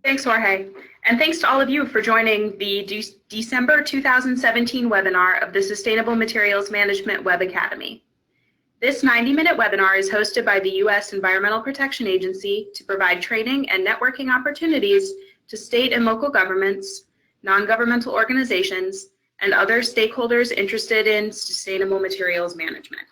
Thanks, Jorge. And thanks to all of you for joining the December 2017 webinar of the Sustainable Materials Management Web Academy. This 90-minute webinar is hosted by the U.S. Environmental Protection Agency to provide training and networking opportunities to state and local governments, non-governmental organizations, and other stakeholders interested in sustainable materials management.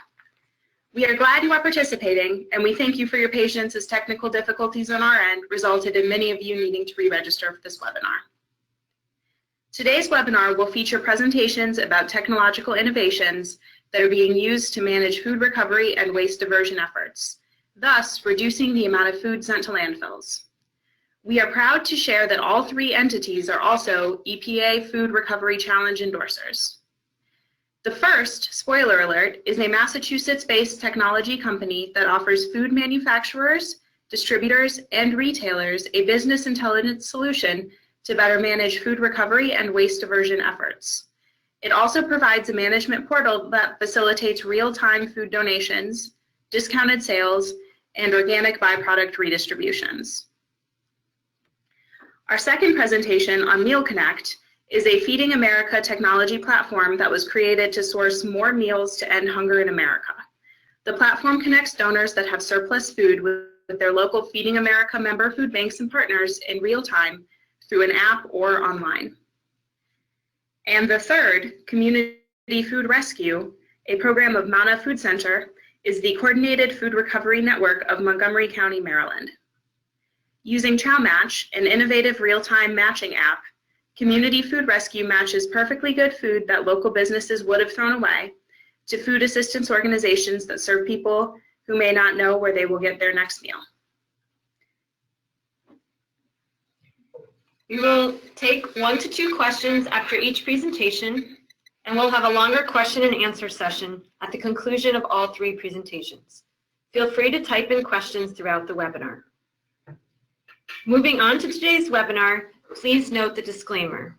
We are glad you are participating, and we thank you for your patience as technical difficulties on our end resulted in many of you needing to re-register for this webinar. Today's webinar will feature presentations about technological innovations that are being used to manage food recovery and waste diversion efforts, thus reducing the amount of food sent to landfills. We are proud to share that all three entities are also EPA Food Recovery Challenge endorsers. The first, spoiler alert, is a Massachusetts-based technology company that offers food manufacturers, distributors, and retailers a business intelligence solution to better manage food recovery and waste diversion efforts. It also provides a management portal that facilitates real-time food donations, discounted sales, and organic byproduct redistributions. Our second presentation on MealConnect is a Feeding America technology platform that was created to source more meals to end hunger in America. The platform connects donors that have surplus food with their local Feeding America member food banks and partners in real time through an app or online. And the third, Community Food Rescue, a program of Manna Food Center, is the coordinated food recovery network of Montgomery County, Maryland. Using ChowMatch, an innovative real-time matching app, Community Food Rescue matches perfectly good food that local businesses would have thrown away to food assistance organizations that serve people who may not know where they will get their next meal. We will take 1 to 2 questions after each presentation, and we'll have a longer question and answer session at the conclusion of all 3 presentations. Feel free to type in questions throughout the webinar. Moving on to today's webinar, please note the disclaimer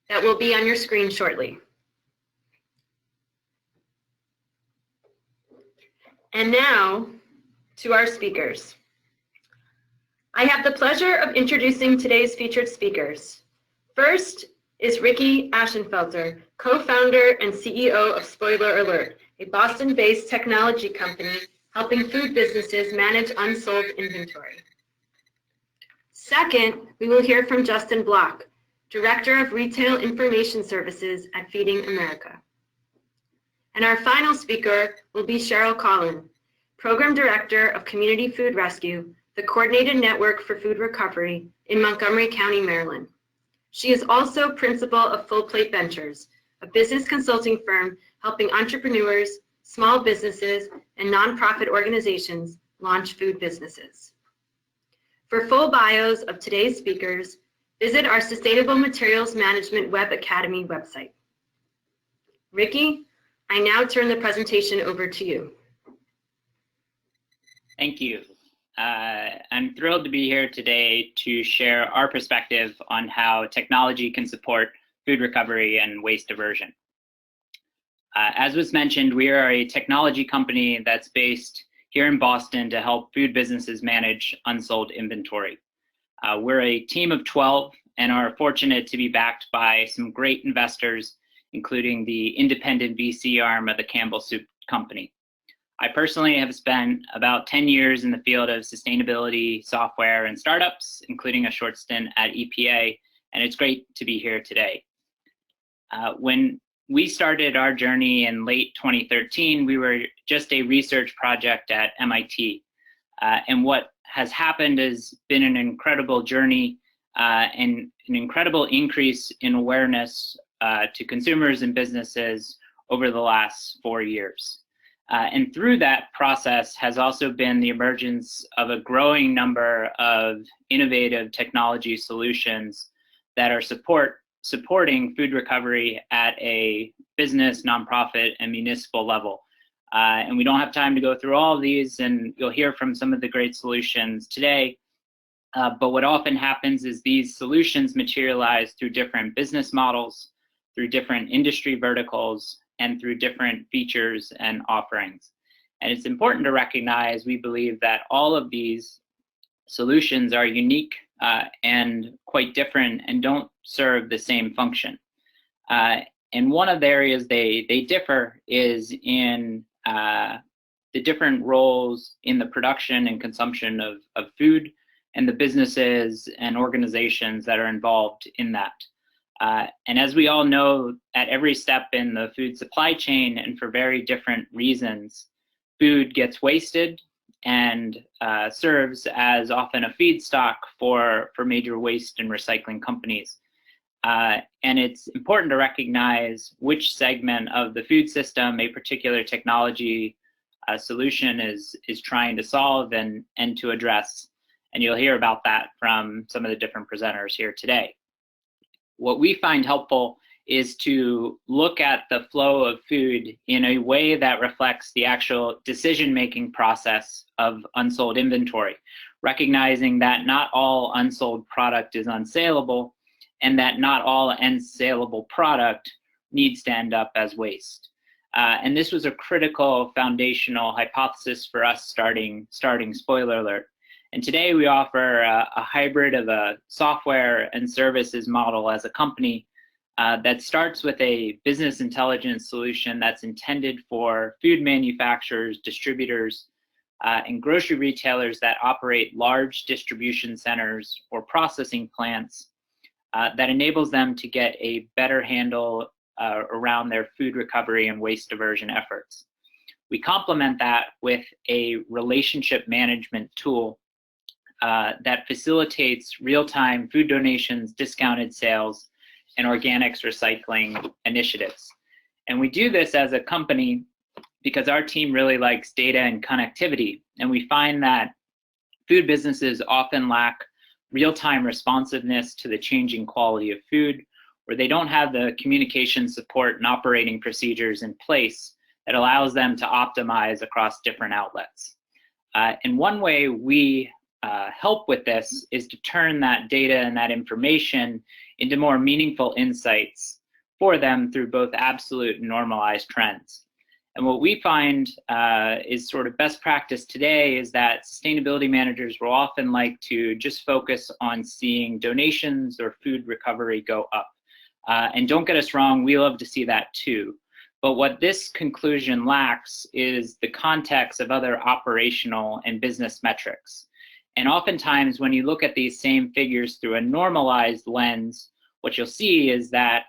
that will be on your screen shortly. And now to our speakers. I have the pleasure of introducing today's featured speakers. First is Ricky Ashenfelter, co-founder and CEO of Spoiler Alert, a Boston-based technology company helping food businesses manage unsold inventory. Second, we will hear from Justin Block, Director of Retail Information Services at Feeding America. And our final speaker will be Cheryl Collin, Program Director of Community Food Rescue, the Coordinated Network for Food Recovery in Montgomery County, Maryland. She is also Principal of Full Plate Ventures, a business consulting firm helping entrepreneurs, small businesses, and nonprofit organizations launch food businesses. For full bios of today's speakers, visit our Sustainable Materials Management Web Academy website. Ricky, I now turn the presentation over to you. Thank you. I'm thrilled to be here today to share our perspective on how technology can support food recovery and waste diversion. As was mentioned, we are a technology company that's based here in Boston to help food businesses manage unsold inventory. We're a team of 12 and are fortunate to be backed by some great investors, including the independent VC arm of the Campbell Soup Company. I personally have spent about 10 years in the field of sustainability, software, and startups, including a short stint at EPA, and it's great to be here today. When we started our journey in late 2013, we were just a research project at MIT. And what has happened has been an incredible journey and an incredible increase in awareness to consumers and businesses over the last 4 years. And through that process has also been the emergence of a growing number of innovative technology solutions that are supporting food recovery at a business, nonprofit, and municipal level. And we don't have time to go through all of these, and you'll hear from some of the great solutions today. But what often happens is these solutions materialize through different business models, through different industry verticals, and through different features and offerings. And it's important to recognize, we believe, that all of these solutions are unique and quite different and don't serve the same function. And one of the areas they differ is in the different roles in the production and consumption of food and the businesses and organizations that are involved in that. And as we all know, at every step in the food supply chain and for very different reasons, food gets wasted and serves as often a feedstock for major waste and recycling companies. And it's important to recognize which segment of the food system a particular technology solution is trying to solve and to address. And you'll hear about that from some of the different presenters here today. What we find helpful is to look at the flow of food in a way that reflects the actual decision-making process of unsold inventory, recognizing that not all unsold product is unsaleable and that not all unsaleable product needs to end up as waste. And this was a critical foundational hypothesis for us starting spoiler alert. And today we offer a hybrid of a software and services model as a company that starts with a business intelligence solution that's intended for food manufacturers, distributors, and grocery retailers that operate large distribution centers or processing plants that enables them to get a better handle around their food recovery and waste diversion efforts. We complement that with a relationship management tool that facilitates real-time food donations, discounted sales, and organics recycling initiatives. And we do this as a company because our team really likes data and connectivity. And we find that food businesses often lack real-time responsiveness to the changing quality of food, where they don't have the communication support and operating procedures in place that allows them to optimize across different outlets. And one way we help with this is to turn that data and that information into more meaningful insights for them through both absolute and normalized trends. And what we find is sort of best practice today is that sustainability managers will often like to just focus on seeing donations or food recovery go up. And don't get us wrong, we love to see that too. But what this conclusion lacks is the context of other operational and business metrics. And oftentimes when you look at these same figures through a normalized lens, what you'll see is that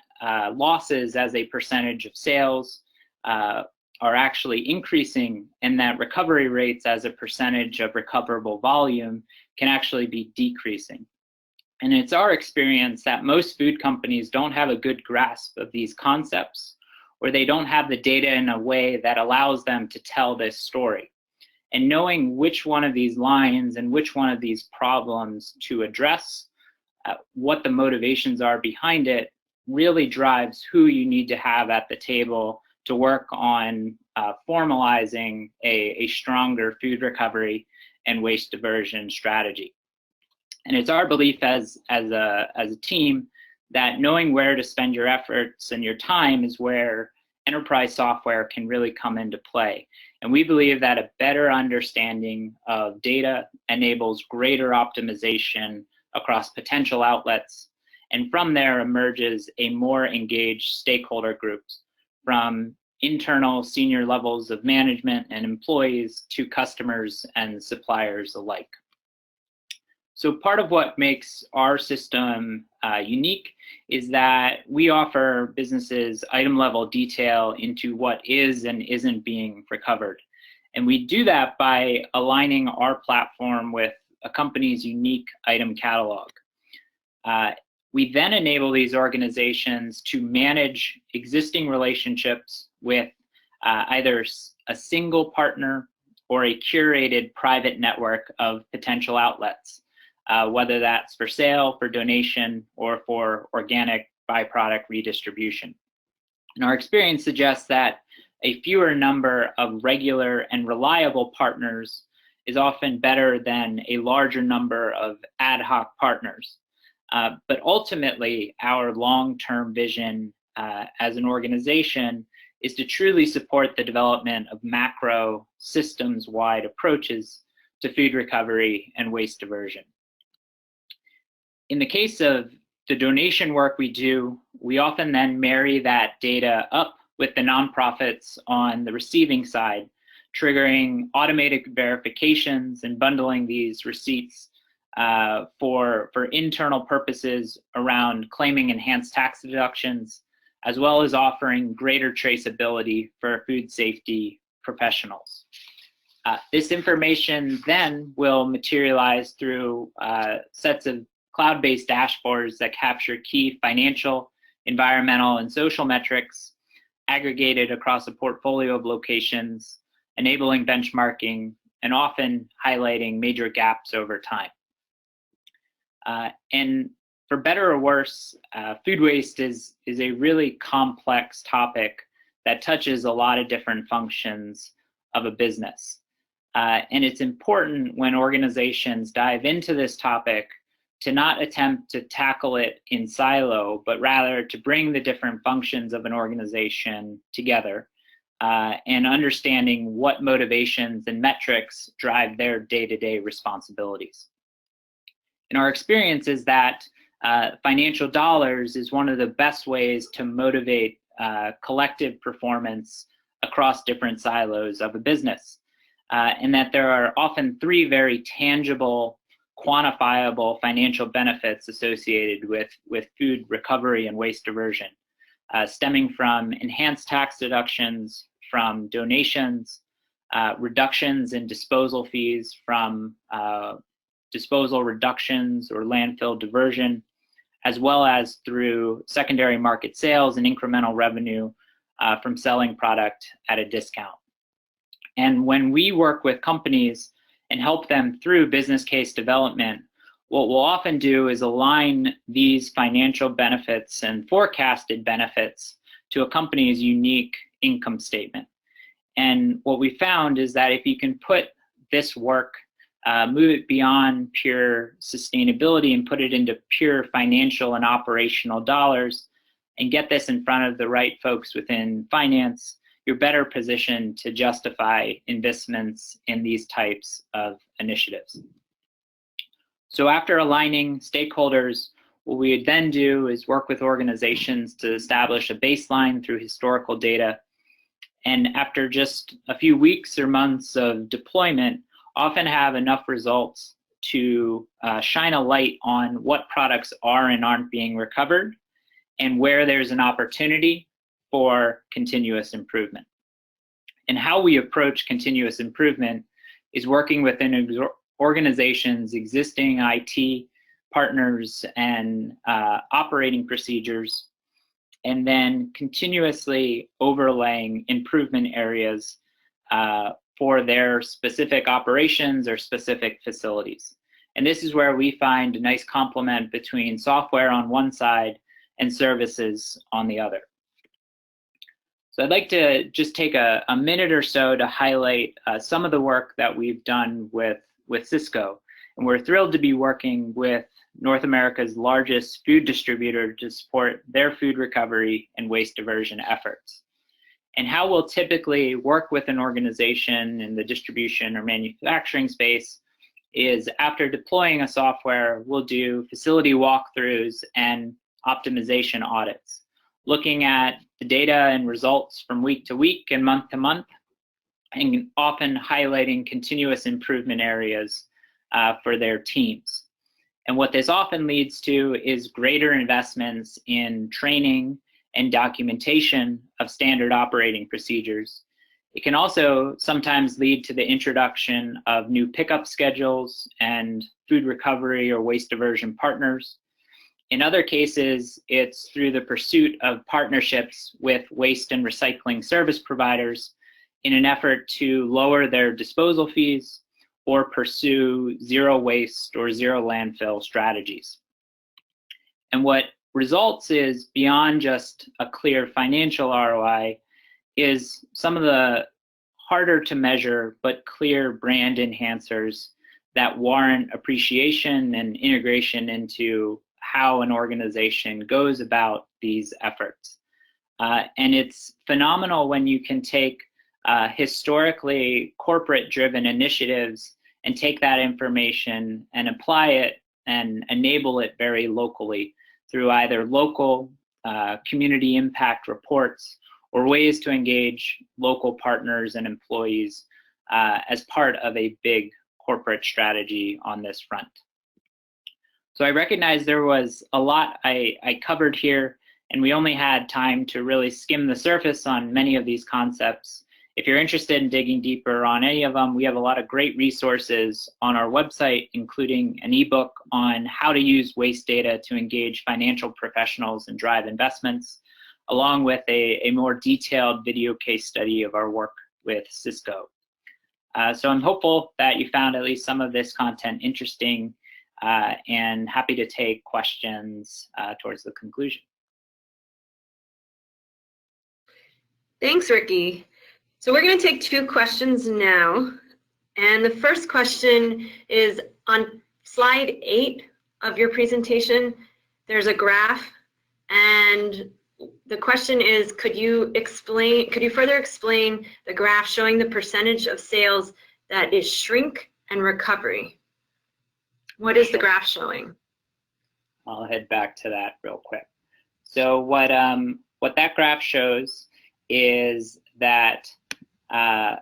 losses as a percentage of sales are actually increasing, and that recovery rates as a percentage of recoverable volume can actually be decreasing. And it's our experience that most food companies don't have a good grasp of these concepts, or they don't have the data in a way that allows them to tell this story. And knowing which one of these lines and which one of these problems to address, what the motivations are behind it, really drives who you need to have at the table to work on formalizing a stronger food recovery and waste diversion strategy. And it's our belief as a team that knowing where to spend your efforts and your time is where enterprise software can really come into play. And we believe that a better understanding of data enables greater optimization across potential outlets. And from there emerges a more engaged stakeholder groups, from internal senior levels of management and employees to customers and suppliers alike. So part of what makes our system unique is that we offer businesses item level detail into what is and isn't being recovered. And we do that by aligning our platform with a company's unique item catalog. We then enable these organizations to manage existing relationships with either a single partner or a curated private network of potential outlets, whether that's for sale, for donation, or for organic byproduct redistribution. And our experience suggests that a fewer number of regular and reliable partners is often better than a larger number of ad hoc partners. But ultimately, our long-term vision as an organization is to truly support the development of macro systems-wide approaches to food recovery and waste diversion. In the case of the donation work we do, we often then marry that data up with the nonprofits on the receiving side, triggering automated verifications and bundling these receipts for internal purposes around claiming enhanced tax deductions, as well as offering greater traceability for food safety professionals. This information then will materialize through sets of cloud-based dashboards that capture key financial, environmental, and social metrics aggregated across a portfolio of locations, enabling benchmarking and often highlighting major gaps over time. And for better or worse, food waste is a really complex topic that touches a lot of different functions of a business. And it's important when organizations dive into this topic to not attempt to tackle it in silo, but rather to bring the different functions of an organization together and understanding what motivations and metrics drive their day-to-day responsibilities. And our experience is that financial dollars is one of the best ways to motivate collective performance across different silos of a business. And that there are often three very tangible, quantifiable financial benefits associated with food recovery and waste diversion, stemming from enhanced tax deductions from donations, reductions in disposal fees from disposal reductions or landfill diversion, as well as through secondary market sales and incremental revenue from selling product at a discount. And when we work with companies and help them through business case development, what we'll often do is align these financial benefits and forecasted benefits to a company's unique income statement. And what we found is that if you can put this work, move it beyond pure sustainability and put it into pure financial and operational dollars, and get this in front of the right folks within finance, you're better positioned to justify investments in these types of initiatives. So after aligning stakeholders, what we would then do is work with organizations to establish a baseline through historical data. And after just a few weeks or months of deployment, often have enough results to shine a light on what products are and aren't being recovered and where there's an opportunity for continuous improvement. And how we approach continuous improvement is working within an organization's existing IT partners and operating procedures, and then continuously overlaying improvement areas for their specific operations or specific facilities. And this is where we find a nice complement between software on one side and services on the other. So I'd like to just take a minute or so to highlight some of the work that we've done with Cisco. And we're thrilled to be working with North America's largest food distributor to support their food recovery and waste diversion efforts. And how we'll typically work with an organization in the distribution or manufacturing space is after deploying a software, we'll do facility walkthroughs and optimization audits, looking at the data and results from week to week and month to month, and often highlighting continuous improvement areas for their teams. And what this often leads to is greater investments in training and documentation of standard operating procedures. It can also sometimes lead to the introduction of new pickup schedules and food recovery or waste diversion partners. In other cases, it's through the pursuit of partnerships with waste and recycling service providers in an effort to lower their disposal fees or pursue zero waste or zero landfill strategies. And what results is, beyond just a clear financial ROI, is some of the harder to measure but clear brand enhancers that warrant appreciation and integration into how an organization goes about these efforts. And it's phenomenal when you can take historically corporate-driven initiatives and take that information and apply it and enable it very locally through either local community impact reports or ways to engage local partners and employees as part of a big corporate strategy on this front. So I recognize there was a lot I covered here, and we only had time to really skim the surface on many of these concepts. If you're interested in digging deeper on any of them, we have a lot of great resources on our website, including an ebook on how to use waste data to engage financial professionals and drive investments, along with a more detailed video case study of our work with Cisco. So I'm hopeful that you found at least some of this content interesting, and happy to take questions towards the conclusion. Thanks, Ricky. So we're going to take 2 questions now. And the first question is on slide 8 of your presentation. There's a graph, and the question is, could you further explain the graph showing the percentage of sales that is shrink and recovery? What is the graph showing? I'll head back to that real quick. So what that graph shows is that the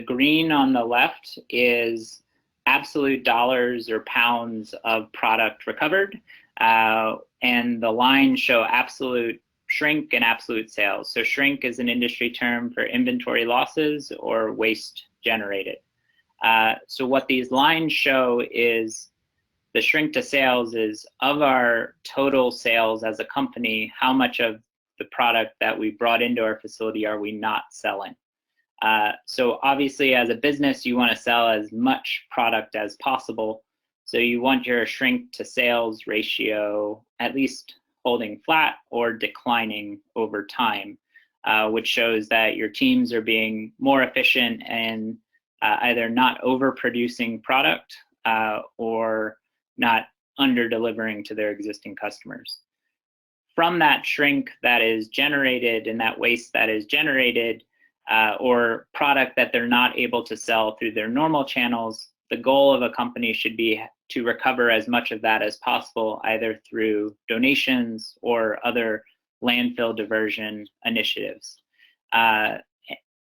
green on the left is absolute dollars or pounds of product recovered, and the lines show absolute shrink and absolute sales. So shrink is an industry term for inventory losses or waste generated. So what these lines show is the shrink to sales is of our total sales as a company, how much of the product that we brought into our facility are we not selling? So obviously as a business, you want to sell as much product as possible. So you want your shrink to sales ratio at least holding flat or declining over time, which shows that your teams are being more efficient and either not overproducing product or not under-delivering to their existing customers. From that shrink that is generated and that waste that is generated, or product that they're not able to sell through their normal channels, the goal of a company should be to recover as much of that as possible, either through donations or other landfill diversion initiatives.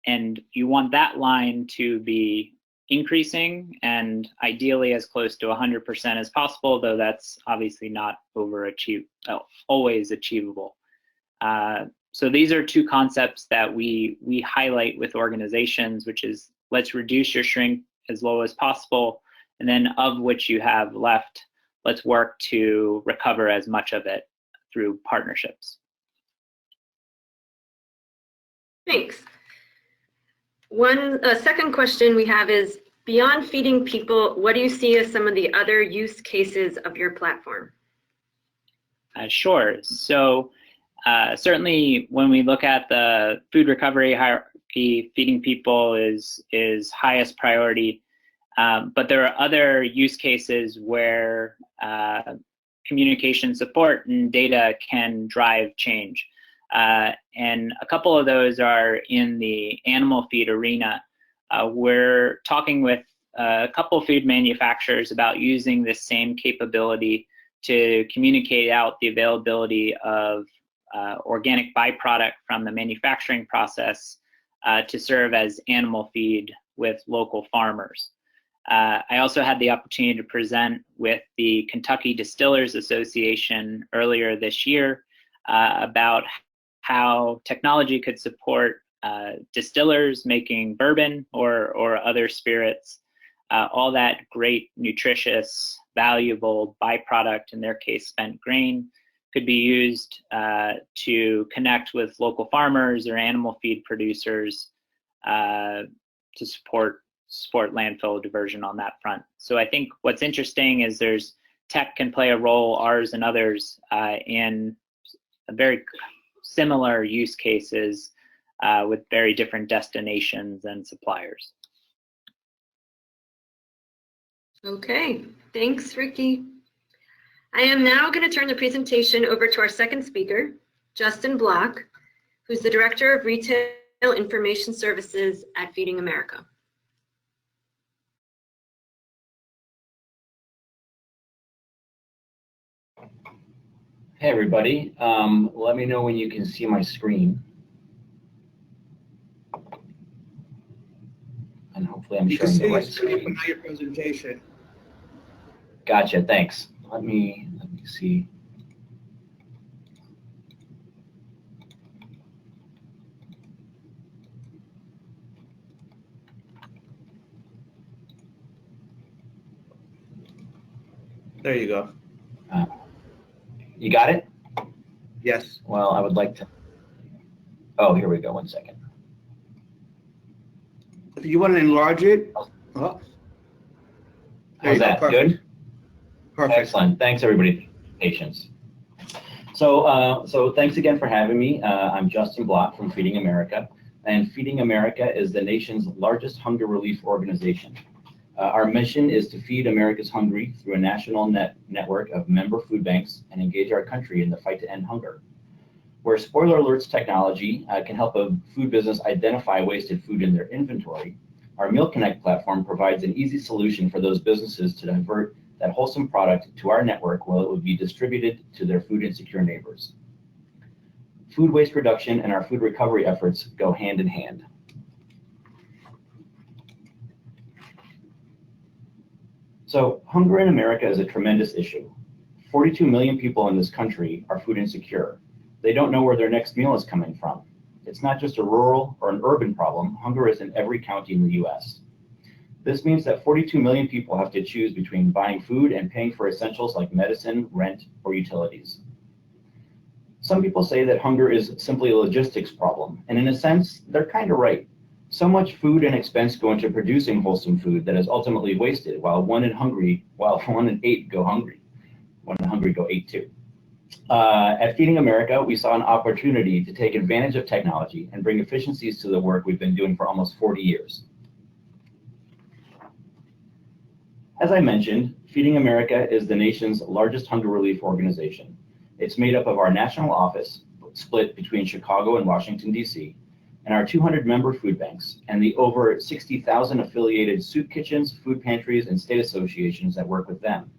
And you want that line to be increasing and ideally as close to 100% as possible, though that's obviously not always achievable. So these are 2 concepts that we highlight with organizations, which is let's reduce your shrink as low as possible, and then of which you have left, let's work to recover as much of it through partnerships. Thanks. A second question we have is, beyond feeding people, what do you see as some of the other use cases of your platform? Sure. So certainly when we look at the food recovery hierarchy, feeding people is highest priority. But there are other use cases where communication support and data can drive change. And a couple of those are in the animal feed arena. We're talking with a couple food manufacturers about using this same capability to communicate out the availability of organic byproduct from the manufacturing process to serve as animal feed with local farmers. I also had the opportunity to present with the Kentucky Distillers Association earlier this year about how technology could support distillers making bourbon or other spirits, all that great, nutritious, valuable byproduct, in their case spent grain, could be used to connect with local farmers or animal feed producers to support landfill diversion on that front. So I think what's interesting is there's tech can play a role, ours and others, in very similar use cases with very different destinations and suppliers. Okay, thanks, Ricky. I am now going to turn the presentation over to our second speaker, Justin Block, who's the Director of Retail Information Services at Feeding America. Hey everybody, let me know when you can see my screen. And hopefully I'm sharing the right screen. Not your presentation. Gotcha, thanks. Let me see. There you go. You got it? Yes. Well, I would like to. Oh, here we go. 1 second. If you want to enlarge it. Oh. There How's you go. that? Perfect. Good? Perfect. Excellent. Thanks everybody for your patience. So thanks again for having me. I'm Justin Block from Feeding America, and Feeding America is the nation's largest hunger relief organization. Our mission is to feed America's hungry through a national network of member food banks and engage our country in the fight to end hunger. Where Spoiler Alerts technology can help a food business identify wasted food in their inventory, our MealConnect platform provides an easy solution for those businesses to divert that wholesome product to our network while it would be distributed to their food insecure neighbors. Food waste reduction and our food recovery efforts go hand in hand. So hunger in America is a tremendous issue. 42 million people in this country are food insecure. They don't know where their next meal is coming from. It's not just a rural or an urban problem. Hunger is in every county in the US. This means that 42 million people have to choose between buying food and paying for essentials like medicine, rent, or utilities. Some people say that hunger is simply a logistics problem, and in a sense, they're kind of right. So much food and expense go into producing wholesome food that is ultimately wasted, while one in 8 go hungry. One in hungry go 8 too. At Feeding America, we saw an opportunity to take advantage of technology and bring efficiencies to the work we've been doing for almost 40 years. As I mentioned, Feeding America is the nation's largest hunger relief organization. It's made up of our national office, split between Chicago and Washington, D.C., and our 200 member food banks, and the over 60,000 affiliated soup kitchens, food pantries, and state associations that work with them.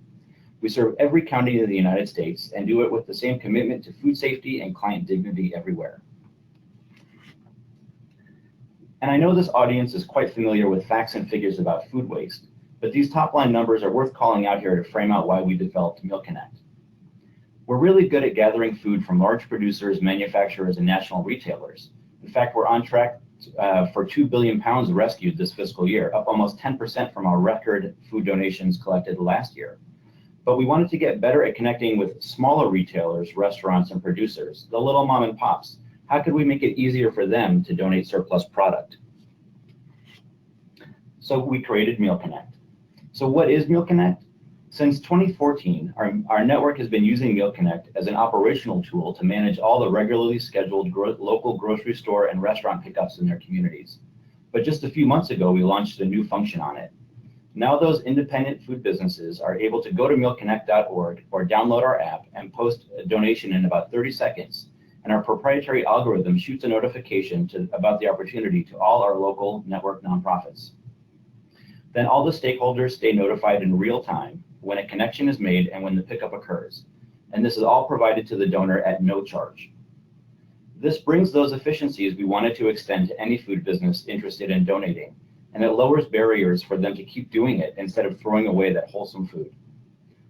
We serve every county in the United States and do it with the same commitment to food safety and client dignity everywhere. And I know this audience is quite familiar with facts and figures about food waste, but these top-line numbers are worth calling out here to frame out why we developed MealConnect. We're really good at gathering food from large producers, manufacturers, and national retailers. In fact, we're on track for 2 billion pounds rescued this fiscal year, up almost 10% from our record food donations collected last year. But we wanted to get better at connecting with smaller retailers, restaurants, and producers, the little mom and pops. How could we make it easier for them to donate surplus product? So we created MealConnect. So what is MealConnect? Since 2014, our network has been using MealConnect as an operational tool to manage all the regularly scheduled local grocery store and restaurant pickups in their communities. But just a few months ago, we launched a new function on it. Now those independent food businesses are able to go to mealconnect.org or download our app and post a donation in about 30 seconds. And our proprietary algorithm shoots a notification about the opportunity to all our local network nonprofits. Then all the stakeholders stay notified in real time when a connection is made and when the pickup occurs. And this is all provided to the donor at no charge. This brings those efficiencies we wanted to extend to any food business interested in donating, and it lowers barriers for them to keep doing it instead of throwing away that wholesome food.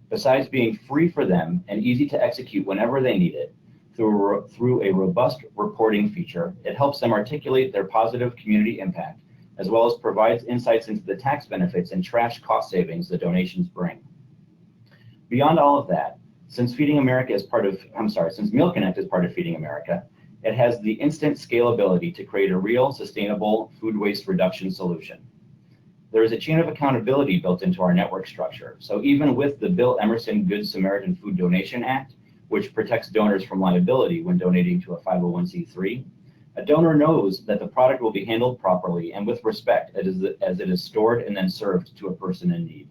Besides being free for them and easy to execute whenever they need it, through a robust reporting feature, it helps them articulate their positive community impact, as well as provides insights into the tax benefits and trash cost savings the donations bring. Beyond all of that, since MealConnect is part of Feeding America, it has the instant scalability to create a real, sustainable food waste reduction solution. There is a chain of accountability built into our network structure. So even with the Bill Emerson Good Samaritan Food Donation Act, which protects donors from liability when donating to a 501c3, a donor knows that the product will be handled properly and with respect as it is stored and then served to a person in need.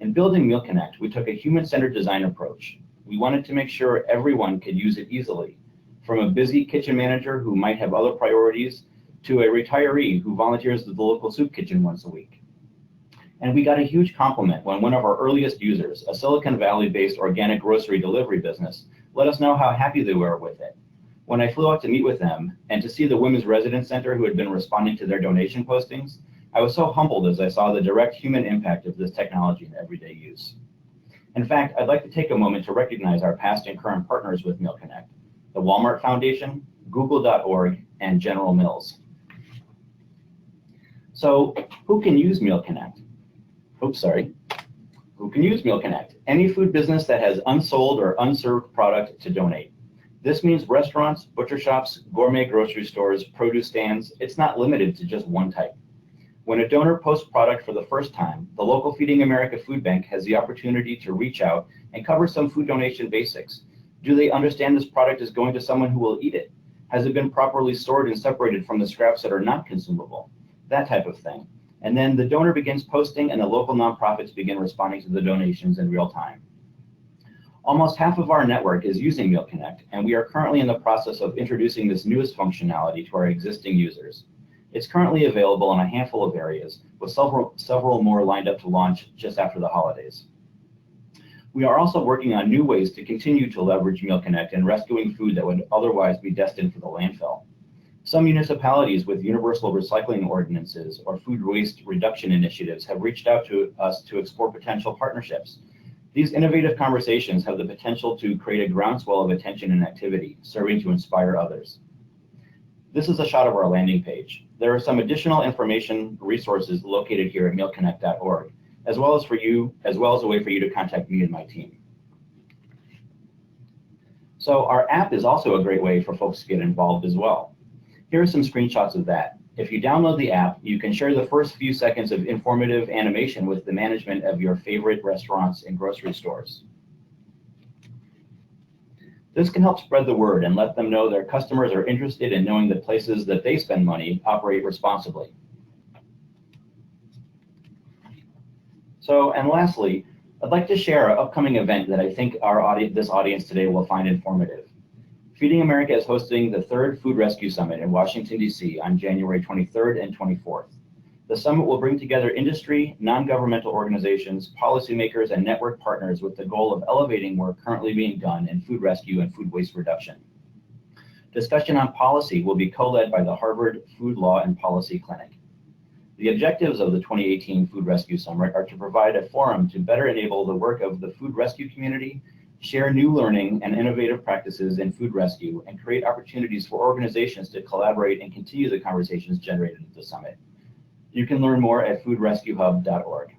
In building MealConnect, we took a human-centered design approach. We wanted to make sure everyone could use it easily, from a busy kitchen manager who might have other priorities to a retiree who volunteers at the local soup kitchen once a week. And we got a huge compliment when one of our earliest users, a Silicon Valley-based organic grocery delivery business, let us know how happy they were with it. When I flew out to meet with them and to see the Women's Residence Center who had been responding to their donation postings, I was so humbled as I saw the direct human impact of this technology in everyday use. In fact, I'd like to take a moment to recognize our past and current partners with MealConnect, the Walmart Foundation, Google.org, and General Mills. So who can use MealConnect? Who can use MealConnect? Any food business that has unsold or unserved product to donate. This means restaurants, butcher shops, gourmet grocery stores, produce stands. It's not limited to just one type. When a donor posts product for the first time, the local Feeding America Food Bank has the opportunity to reach out and cover some food donation basics. Do they understand this product is going to someone who will eat it? Has it been properly stored and separated from the scraps that are not consumable? That type of thing. And then the donor begins posting and the local nonprofits begin responding to the donations in real time. Almost half of our network is using MealConnect, and we are currently in the process of introducing this newest functionality to our existing users. It's currently available in a handful of areas, with several more lined up to launch just after the holidays. We are also working on new ways to continue to leverage MealConnect in rescuing food that would otherwise be destined for the landfill. Some municipalities with universal recycling ordinances or food waste reduction initiatives have reached out to us to explore potential partnerships. These innovative conversations have the potential to create a groundswell of attention and activity, serving to inspire others. This is a shot of our landing page. There are some additional information resources located here at mealconnect.org, as well as a way for you to contact me and my team. So our app is also a great way for folks to get involved as well. Here are some screenshots of that. If you download the app, you can share the first few seconds of informative animation with the management of your favorite restaurants and grocery stores. This can help spread the word and let them know their customers are interested in knowing the places that they spend money operate responsibly. So, and lastly, I'd like to share an upcoming event that I think this audience today will find informative. Feeding America is hosting the 3rd Food Rescue Summit in Washington, D.C. on January 23rd and 24th. The summit will bring together industry, non-governmental organizations, policymakers, and network partners with the goal of elevating work currently being done in food rescue and food waste reduction. Discussion on policy will be co-led by the Harvard Food Law and Policy Clinic. The objectives of the 2018 Food Rescue Summit are to provide a forum to better enable the work of the food rescue community, share new learning and innovative practices in food rescue, and create opportunities for organizations to collaborate and continue the conversations generated at the summit. You can learn more at foodrescuehub.org.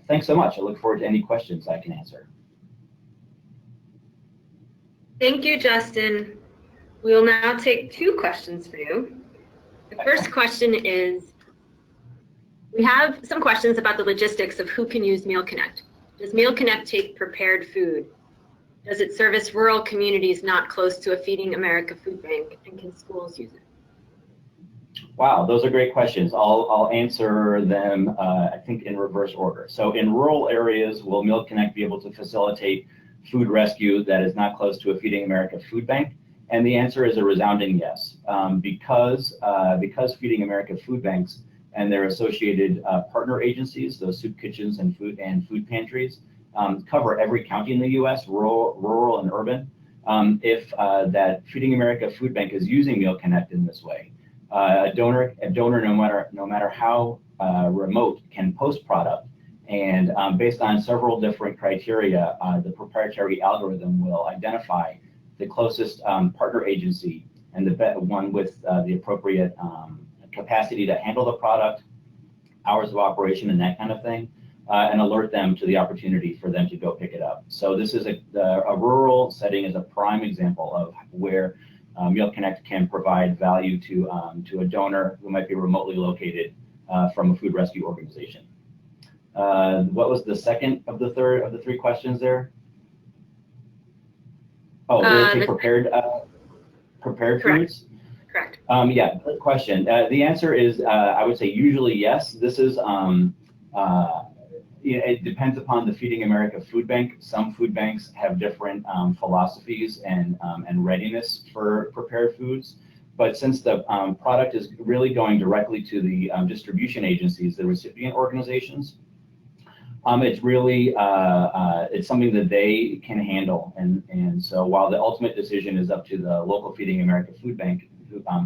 Thanks so much. I look forward to any questions I can answer. Thank you, Justin. We will now take 2 questions for you. The first question is, we have some questions about the logistics of who can use MealConnect. Does MealConnect take prepared food? Does it service rural communities not close to a Feeding America food bank, and can schools use it? Wow, those are great questions. I'll answer them, I think, in reverse order. So in rural areas, will MealConnect be able to facilitate food rescue that is not close to a Feeding America food bank? And the answer is a resounding yes. Because Feeding America food banks and their associated partner agencies, those soup kitchens and food pantries, cover every county in the U.S., rural and urban. If that Feeding America food bank is using MealConnect in this way, a donor, no matter how remote, can post product, and based on several different criteria, the proprietary algorithm will identify the closest partner agency and the one with the appropriate capacity to handle the product, hours of operation, and that kind of thing, and alert them to the opportunity for them to go pick it up. So this is a rural setting is a prime example of where MealConnect can provide value to a donor who might be remotely located from a food rescue organization. What was the second of the 3 questions there? Oh, do they take prepared foods? Correct. Yeah, good question. The answer is, I would say usually yes. This is, it depends upon the Feeding America food bank. Some food banks have different philosophies and readiness for prepared foods. But since the product is really going directly to the distribution agencies, the recipient organizations, It's really, it's something that they can handle. And so while the ultimate decision is up to the local Feeding America food bank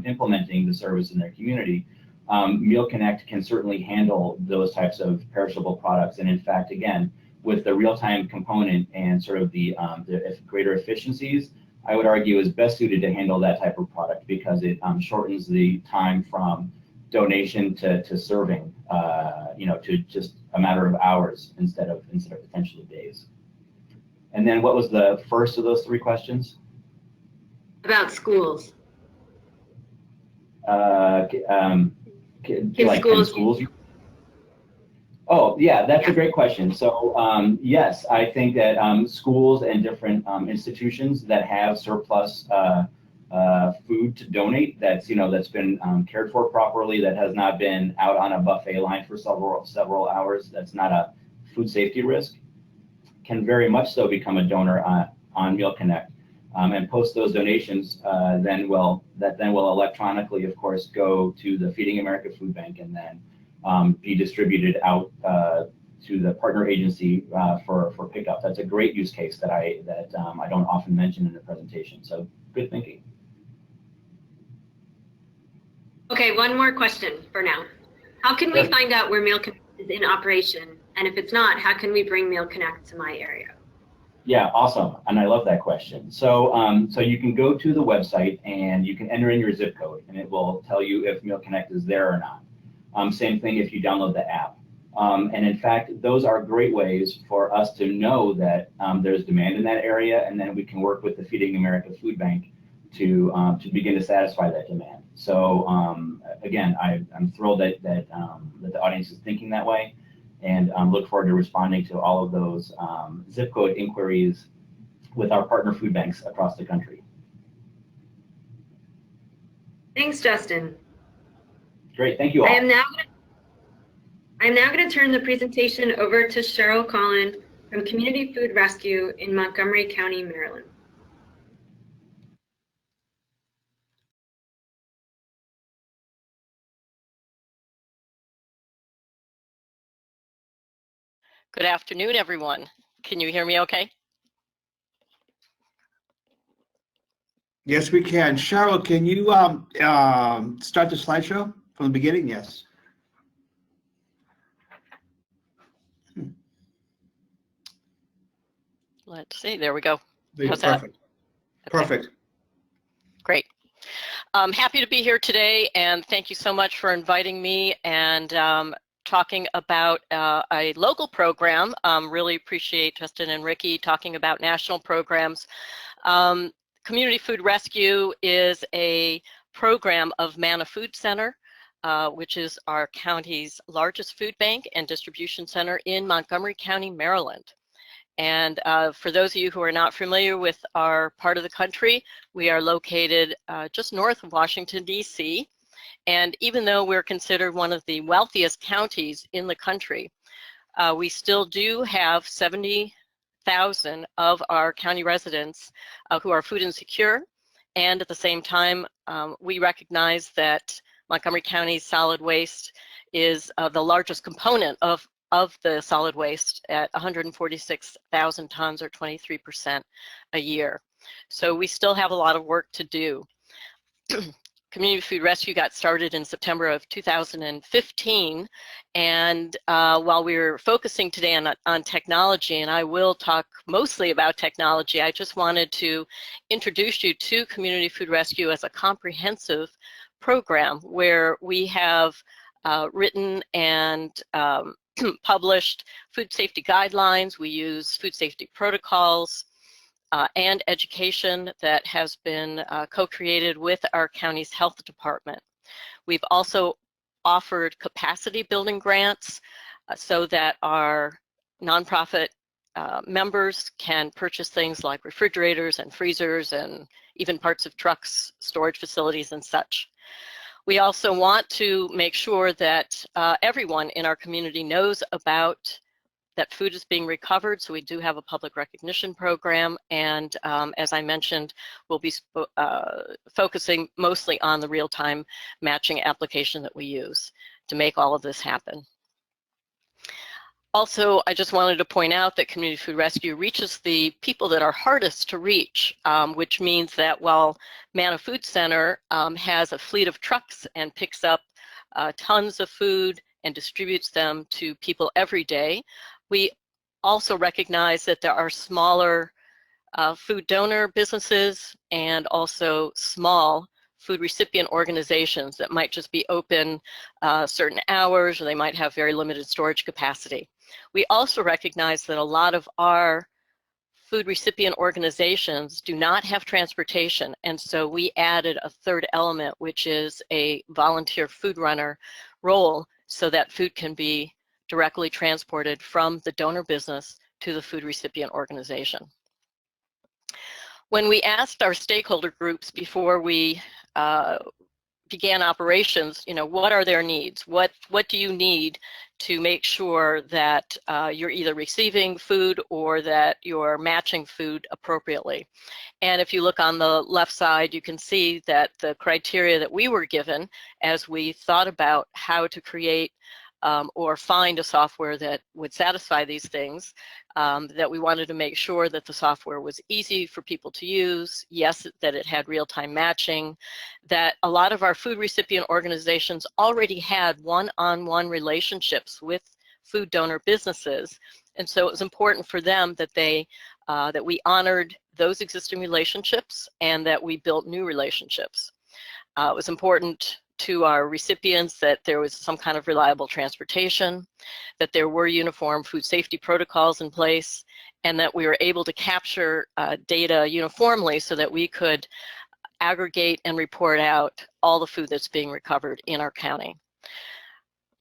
implementing the service in their community, MealConnect can certainly handle those types of perishable products. And in fact, again, with the real-time component and sort of the greater efficiencies, I would argue is best suited to handle that type of product because it shortens the time from donation to serving, to just a matter of hours instead of potentially days. And then what was the first of those 3 questions? About schools. Can schools? Oh, yeah, that's a great question. So yes, I think that schools and different institutions that have surplus food to donate that's been cared for properly, that has not been out on a buffet line for several hours, that's not a food safety risk, can very much so become a donor on MealConnect and post those donations. Then will electronically, of course, go to the Feeding America Food Bank and then be distributed out to the partner agency for pickup. That's a great use case that I don't often mention in the presentation. So good thinking. Okay, one more question for now. How can we find out where MealConnect is in operation? And if it's not, how can we bring MealConnect to my area? Yeah, awesome. And I love that question. So so you can go to the website and you can enter in your zip code and it will tell you if MealConnect is there or not. Same thing if you download the app. And in fact, those are great ways for us to know that there's demand in that area, and then we can work with the Feeding America Food Bank to begin to satisfy that demand. So again, I'm thrilled that the audience is thinking that way, and look forward to responding to all of those zip code inquiries with our partner food banks across the country. Thanks, Justin. Great, thank you all. I am now going to turn the presentation over to Cheryl Collin from Community Food Rescue in Montgomery County, Maryland. Good afternoon, everyone. Can you hear me okay? Yes, we can. Cheryl, can you start the slideshow from the beginning? Yes. Let's see, there we go. How's Perfect. that? Perfect. Okay. Great. I'm happy to be here today, and thank you so much for inviting me and talking about a local program. Really appreciate Justin and Ricky talking about national programs. Community Food Rescue is a program of Manna Food Center, which is our county's largest food bank and distribution center in Montgomery County, Maryland. And for those of you who are not familiar with our part of the country, we are located just north of Washington, D.C. And even though we're considered one of the wealthiest counties in the country, we still do have 70,000 of our county residents who are food insecure. And at the same time, we recognize that Montgomery County's solid waste is the largest component of the solid waste at 146,000 tons, or 23% a year. So we still have a lot of work to do. Community Food Rescue got started in September of 2015, and while we're focusing today on technology, and I will talk mostly about technology, I just wanted to introduce you to Community Food Rescue as a comprehensive program where we have written and published food safety guidelines. We use food safety protocols and education that has been co-created with our county's health department. We've also offered capacity building grants so that our nonprofit members can purchase things like refrigerators and freezers and even parts of trucks, storage facilities, and such. We also want to make sure that everyone in our community knows about that food is being recovered, so we do have a public recognition program, and as I mentioned, we'll be focusing mostly on the real-time matching application that we use to make all of this happen. Also, I just wanted to point out that Community Food Rescue reaches the people that are hardest to reach, which means that while Manna Food Center has a fleet of trucks and picks up tons of food and distributes them to people every day, we also recognize that there are smaller food donor businesses and also small food recipient organizations that might just be open certain hours, or they might have very limited storage capacity. We also recognize that a lot of our food recipient organizations do not have transportation, and so we added a third element, which is a volunteer food runner role, so that food can be directly transported from the donor business to the food recipient organization. When we asked our stakeholder groups before we began operations, what are their needs? What do you need to make sure that you're either receiving food or that you're matching food appropriately? And if you look on the left side, you can see that the criteria that we were given as we thought about how to create or find a software that would satisfy these things, that we wanted to make sure that the software was easy for people to use, yes, that it had real-time matching, that a lot of our food recipient organizations already had one-on-one relationships with food donor businesses, and so it was important for them that that we honored those existing relationships and that we built new relationships. It was important to our recipients that there was some kind of reliable transportation, that there were uniform food safety protocols in place, and that we were able to capture data uniformly so that we could aggregate and report out all the food that's being recovered in our county.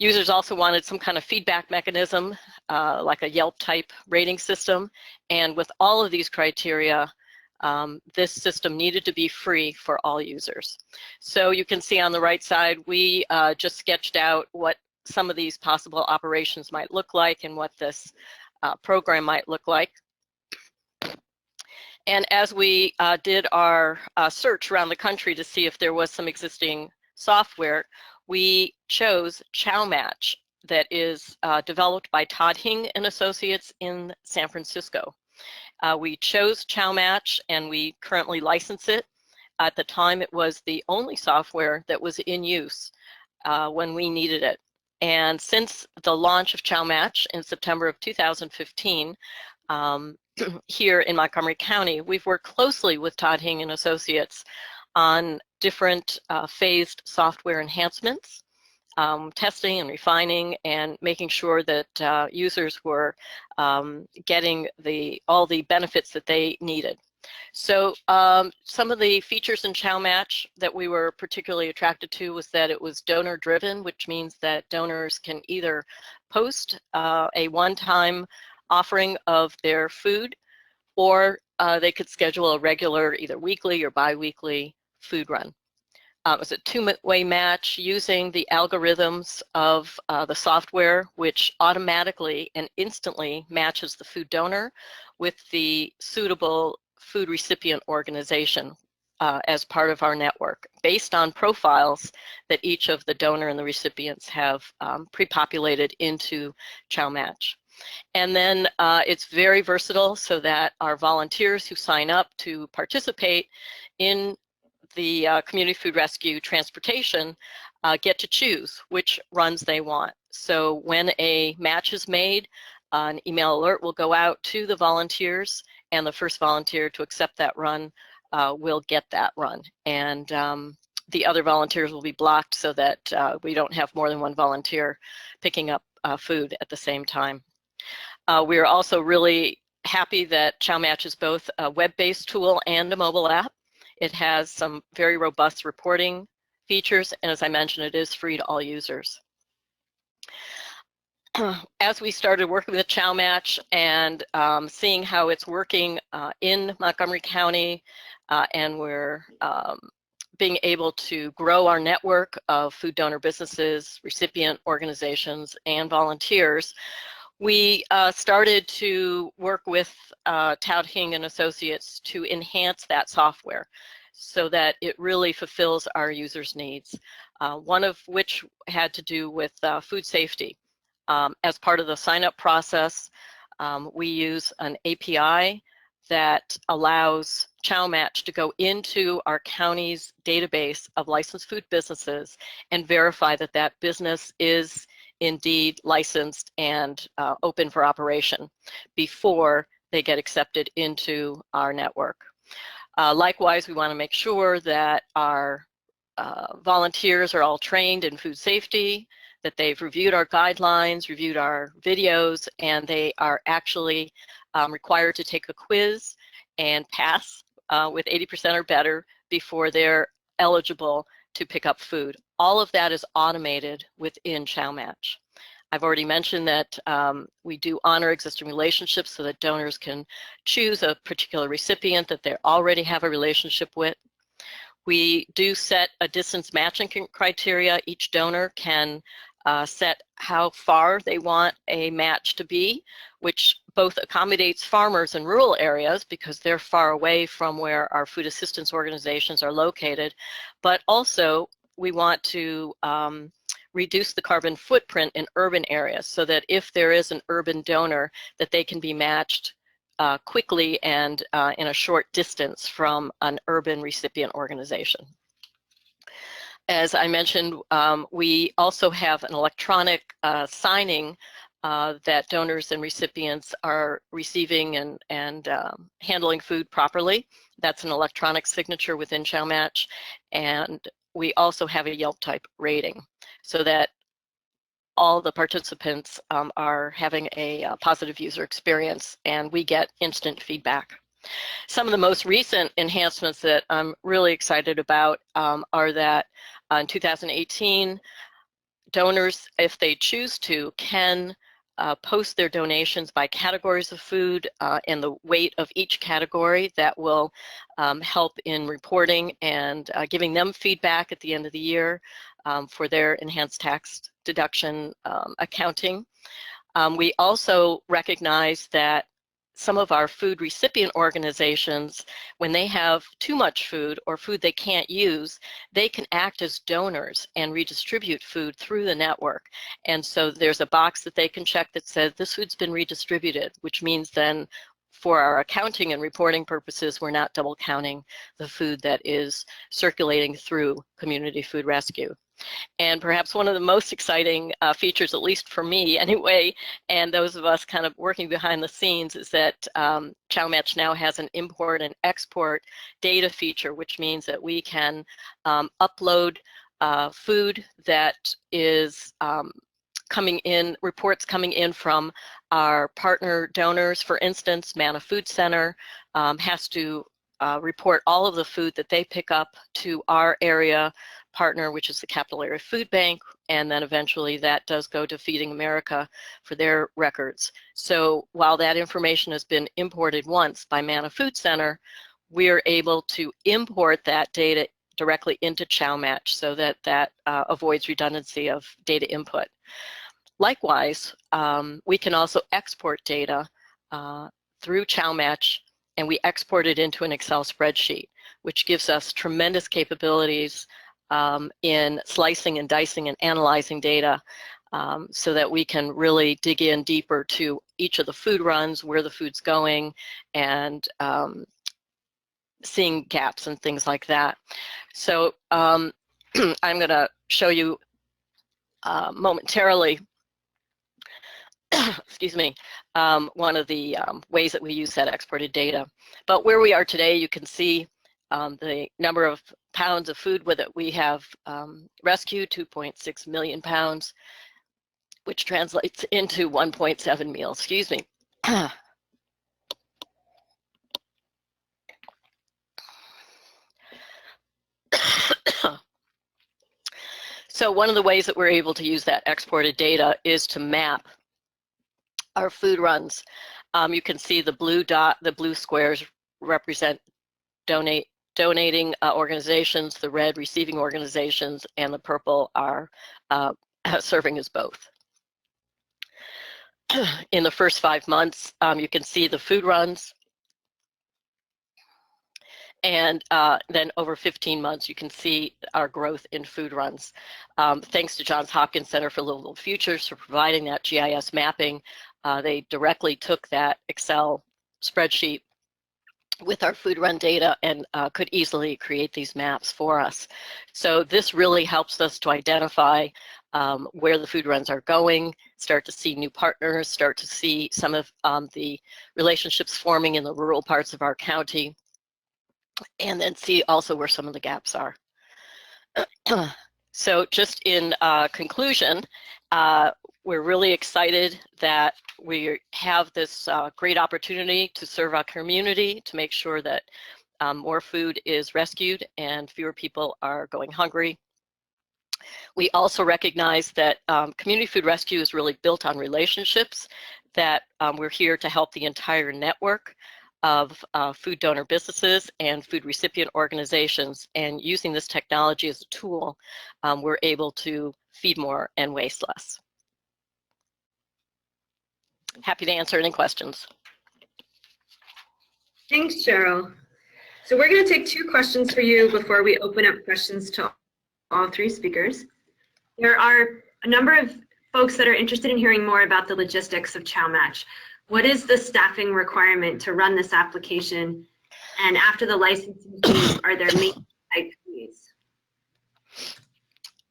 Users also wanted some kind of feedback mechanism, like a Yelp type rating system, and with all of these criteria, this system needed to be free for all users. So you can see on the right side, we just sketched out what some of these possible operations might look like and what this program might look like. And as we did our search around the country to see if there was some existing software, we chose ChowMatch, that is developed by Todd Hing and Associates in San Francisco. We chose ChowMatch and we currently license it. At the time, it was the only software that was in use when we needed it. And since the launch of ChowMatch in September of 2015, here in Montgomery County, we've worked closely with Todd Hing and Associates on different phased software enhancements, testing and refining and making sure that users were getting all the benefits that they needed. So some of the features in ChowMatch that we were particularly attracted to was that it was donor driven, which means that donors can either post a one-time offering of their food, or they could schedule a regular, either weekly or bi-weekly food run. It was a two-way match using the algorithms of the software, which automatically and instantly matches the food donor with the suitable food recipient organization as part of our network, based on profiles that each of the donor and the recipients have pre-populated into ChowMatch. And then it's very versatile, so that our volunteers who sign up to participate in the Community Food Rescue transportation get to choose which runs they want. So when a match is made, an email alert will go out to the volunteers, and the first volunteer to accept that run will get that run. And the other volunteers will be blocked so that we don't have more than one volunteer picking up food at the same time. We are also really happy that ChowMatch is both a web-based tool and a mobile app. It has some very robust reporting features, and as I mentioned, it is free to all users. As we started working with ChowMatch and seeing how it's working in Montgomery County, and we're being able to grow our network of food donor businesses, recipient organizations, and volunteers, we started to work with Todd Hing and Associates to enhance that software so that it really fulfills our users' needs, one of which had to do with food safety. As part of the sign-up process, we use an API that allows ChowMatch to go into our county's database of licensed food businesses and verify that that business is indeed licensed and open for operation before they get accepted into our network. Likewise, we want to make sure that our volunteers are all trained in food safety, that they've reviewed our guidelines, reviewed our videos, and they are actually required to take a quiz and pass with 80% or better before they're eligible to pick up food. All of that is automated within ChowMatch. I've already mentioned that we do honor existing relationships so that donors can choose a particular recipient that they already have a relationship with. We do set a distance matching criteria. Each donor can set how far they want a match to be, which both accommodates farmers in rural areas because they're far away from where our food assistance organizations are located, but also we want to reduce the carbon footprint in urban areas so that if there is an urban donor, that they can be matched quickly and in a short distance from an urban recipient organization. As I mentioned, we also have an electronic signing that donors and recipients are receiving and handling food properly. That's an electronic signature within ChowMatch, and we also have a Yelp type rating so that all the participants are having a positive user experience and we get instant feedback. Some of the most recent enhancements that I'm really excited about are that in 2018, donors, if they choose to, can post their donations by categories of food and the weight of each category. That will help in reporting and giving them feedback at the end of the year for their enhanced tax deduction accounting. We also recognize that some of our food recipient organizations, when they have too much food or food they can't use, they can act as donors and redistribute food through the network. And so there's a box that they can check that says this food's been redistributed, which means then for our accounting and reporting purposes, we're not double counting the food that is circulating through Community Food Rescue. And perhaps one of the most exciting features, at least for me anyway, and those of us kind of working behind the scenes, is that ChowMatch now has an import and export data feature, which means that we can upload food that is coming in, reports coming in from our partner donors. For instance, Manna Food Center has to report all of the food that they pick up to our area partner, which is the Capital Area Food Bank, and then eventually that does go to Feeding America for their records. So while that information has been imported once by Manna Food Center, we're able to import that data directly into ChowMatch so that that avoids redundancy of data input. Likewise, we can also export data through ChowMatch, and we export it into an Excel spreadsheet, which gives us tremendous capabilities in slicing and dicing and analyzing data so that we can really dig in deeper to each of the food runs, where the food's going, and seeing gaps and things like that. So I'm going to show you momentarily excuse me, one of the ways that we use that exported data. But where we are today, you can see the number of pounds of food that we have rescued, 2.6 million pounds, which translates into 1.7 meals. Excuse me. So one of the ways that we're able to use that exported data is to map our food runs. You can see the blue dot, the blue squares represent donating organizations, the red receiving organizations, and the purple are serving as both. In the first 5 months, you can see the food runs. And then over 15 months, you can see our growth in food runs. Thanks to Johns Hopkins Center for Livable Futures for providing that GIS mapping. They directly took that Excel spreadsheet with our food run data and could easily create these maps for us. So this really helps us to identify where the food runs are going, start to see new partners, start to see some of the relationships forming in the rural parts of our county, and then see also where some of the gaps are. So just in conclusion, we're really excited that we have this great opportunity to serve our community, to make sure that more food is rescued and fewer people are going hungry. We also recognize that community food rescue is really built on relationships, that we're here to help the entire network of food donor businesses and food recipient organizations, and using this technology as a tool, we're able to feed more and waste less. Happy to answer any questions. Thanks, Cheryl. So we're going to take 2 questions for you before we open up questions to all 3 speakers. There are a number of folks that are interested in hearing more about the logistics of ChowMatch. What is the staffing requirement to run this application? And after the licensing fees, are there main type fees?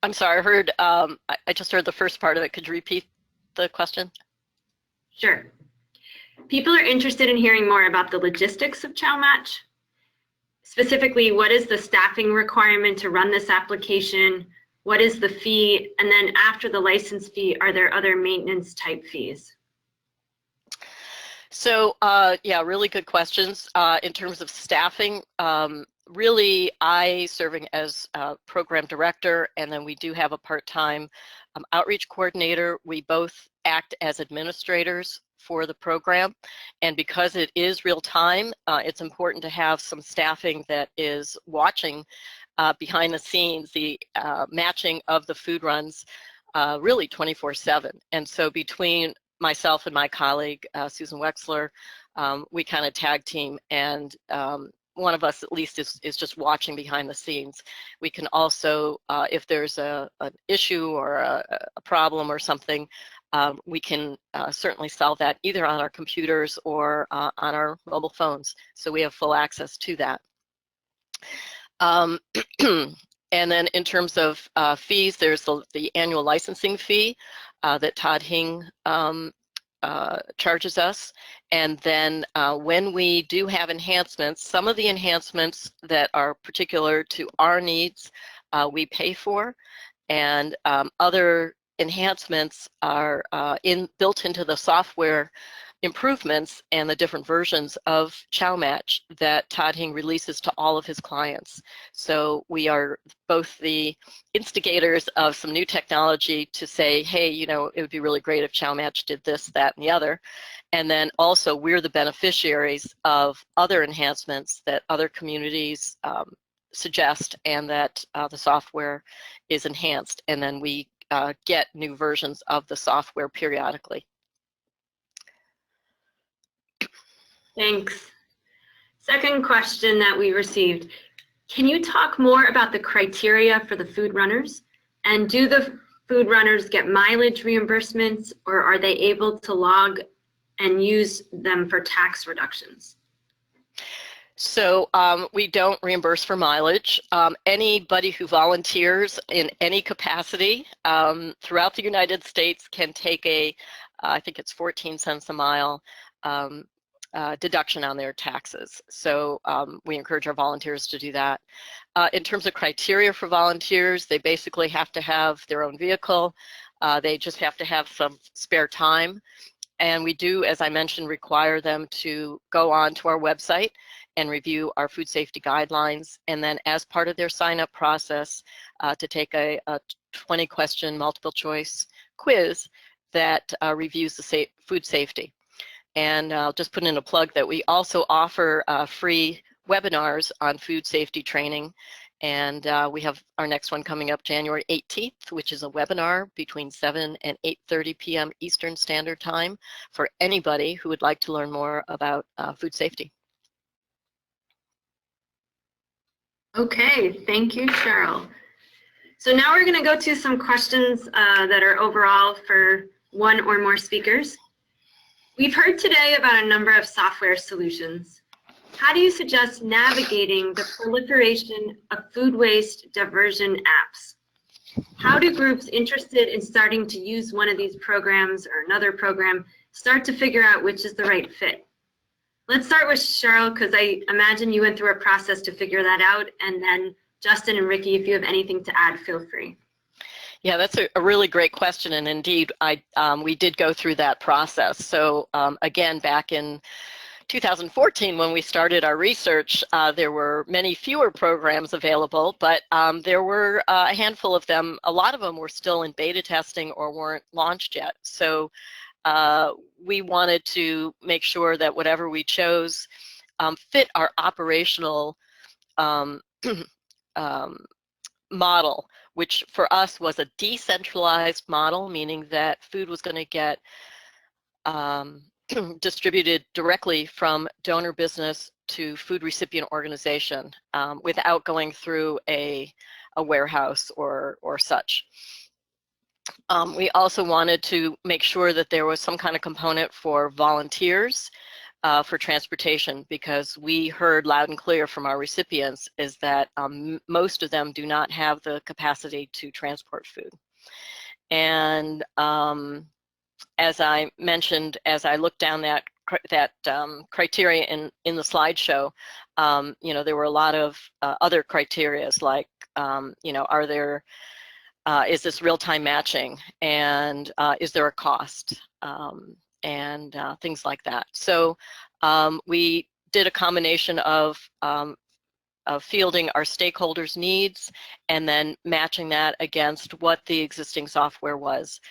I'm sorry, I heard, I just heard the first part of it. Could you repeat the question? Sure. People are interested in hearing more about the logistics of ChowMatch. Specifically, what is the staffing requirement to run this application? What is the fee? And then after the license fee, are there other maintenance type fees? So yeah, really good questions. In terms of staffing, really I serving as program director, and then we do have a part-time outreach coordinator. We both act as administrators for the program, and because it is real time, it's important to have some staffing that is watching behind the scenes, the matching of the food runs really 24/7. And so between myself and my colleague, Susan Wexler, we kind of tag team, and one of us at least is just watching behind the scenes. We can also, if there's an issue or a problem or something, we can certainly solve that either on our computers or on our mobile phones. So we have full access to that. And then in terms of fees, there's the annual licensing fee that Todd Hing charges us. And then when we do have enhancements, some of the enhancements that are particular to our needs, we pay for. And other enhancements are built into the software improvements and the different versions of ChowMatch that Todd Hing releases to all of his clients. So we are both the instigators of some new technology to say, hey, you know, it would be really great if ChowMatch did this, that, and the other. And then also we're the beneficiaries of other enhancements that other communities suggest, and that the software is enhanced. And then we get new versions of the software periodically. Thanks. Second question that we received. Can you talk more about the criteria for the food runners? And do the food runners get mileage reimbursements, or are they able to log and use them for tax reductions? So we don't reimburse for mileage. Anybody who volunteers in any capacity throughout the United States can take I think it's 14 cents a mile deduction on their taxes. So we encourage our volunteers to do that. In terms of criteria for volunteers, they basically have to have their own vehicle. They just have to have some spare time. And we do, as I mentioned, require them to go on to our website and review our food safety guidelines. And then as part of their sign-up process, to take a 20-question multiple choice quiz that reviews the food safety. And I'll just put in a plug that we also offer free webinars on food safety training. And we have our next one coming up January 18th, which is a webinar between 7 and 8:30 p.m. Eastern Standard Time for anybody who would like to learn more about food safety. Okay, thank you, Cheryl. So now we're going to go to some questions that are overall for one or more speakers. We've heard today about a number of software solutions. How do you suggest navigating the proliferation of food waste diversion apps? How do groups interested in starting to use one of these programs or another program start to figure out which is the right fit? Let's start with Cheryl, because I imagine you went through a process to figure that out, and then Justin and Ricky, if you have anything to add, feel free. Yeah, that's a really great question, and indeed, we did go through that process. So again, back in 2014, when we started our research, there were many fewer programs available, but there were a handful of them. A lot of them were still in beta testing or weren't launched yet. So we wanted to make sure that whatever we chose fit our operational model, which for us was a decentralized model, meaning that food was going to get distributed directly from donor business to food recipient organization without going through a warehouse or such. We also wanted to make sure that there was some kind of component for volunteers for transportation, because we heard loud and clear from our recipients is that most of them do not have the capacity to transport food. And as I mentioned, as I looked down that criteria in the slideshow, you know, there were a lot of other criterias like, you know, are there is this real-time matching, and is there a cost, and things like that. So we did a combination of fielding our stakeholders' needs and then matching that against what the existing software was.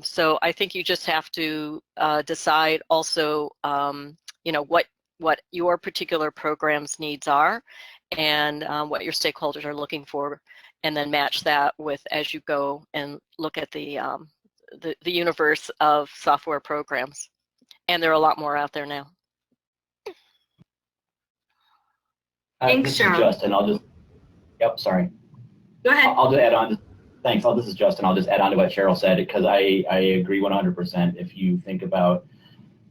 So I think you just have to decide also, you know, what your particular program's needs are and what your stakeholders are looking for, and then match that with as you go and look at the universe of software programs. And there are a lot more out there now. Thanks, this is Cheryl. Justin. I'll just, yep, sorry. Go ahead. I'll just add on. Thanks. This is Justin. I'll just add on to what Cheryl said, because I agree 100%. If you think about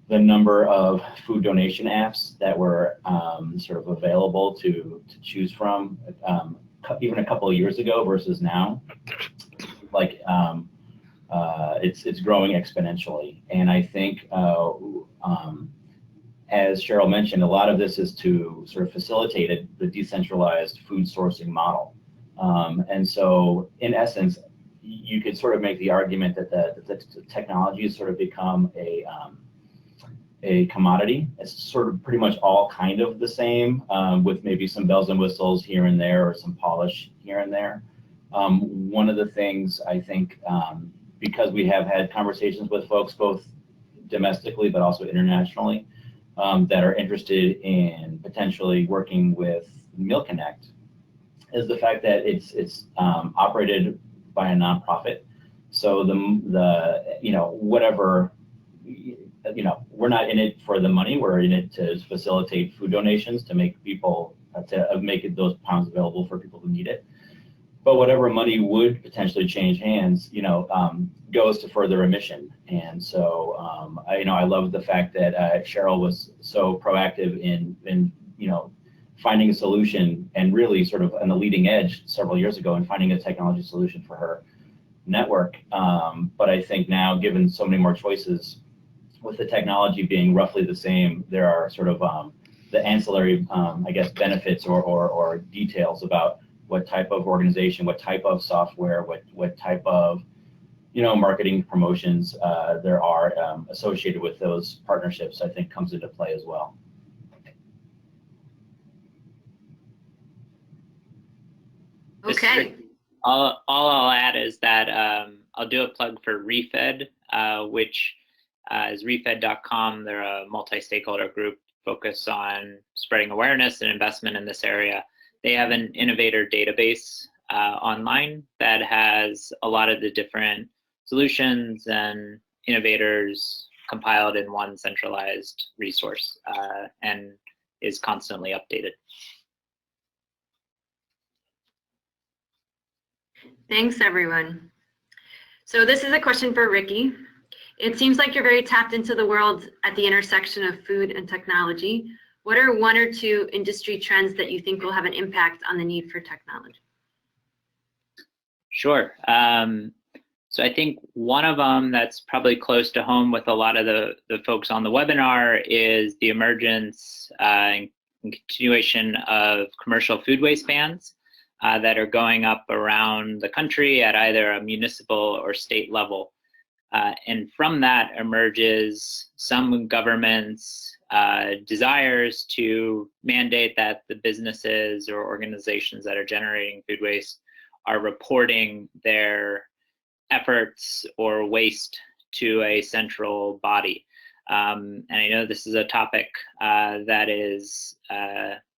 the number of food donation apps that were sort of available to choose from, even a couple of years ago versus now, like it's growing exponentially. And I think, as Cheryl mentioned, a lot of this is to sort of facilitate the decentralized food sourcing model. And so, in essence, you could sort of make the argument that the technology has sort of become a commodity. It's sort of pretty much all kind of the same, with maybe some bells and whistles here and there, or some polish here and there. One of the things I think, because we have had conversations with folks both domestically but also internationally, that are interested in potentially working with MealConnect, is the fact that it's operated by a nonprofit. So the you know, whatever, you know, we're not in it for the money. We're in it to facilitate food donations, to make people those pounds available for people who need it. But whatever money would potentially change hands, you know, goes to further a mission. And so, I love the fact that Cheryl was so proactive in you know, finding a solution, and really sort of on the leading edge several years ago, and finding a technology solution for her network. But I think now, given so many more choices, with the technology being roughly the same, there are sort of the ancillary, I guess, benefits or details about what type of organization, what type of software, what type of, you know, marketing promotions there are associated with those partnerships, I think comes into play as well. Okay. All I'll add is that I'll do a plug for Refed, which is refed.com. They're a multi-stakeholder group focused on spreading awareness and investment in this area. They have an innovator database online that has a lot of the different solutions and innovators compiled in one centralized resource, and is constantly updated. Thanks, everyone. So this is a question for Ricky. It seems like you're very tapped into the world at the intersection of food and technology. What are one or two industry trends that you think will have an impact on the need for technology? Sure. So I think one of them that's probably close to home with a lot of the folks on the webinar is the emergence and continuation of commercial food waste bans that are going up around the country at either a municipal or state level. And from that emerges some governments' desires to mandate that the businesses or organizations that are generating food waste are reporting their efforts or waste to a central body. And I know this is a topic that is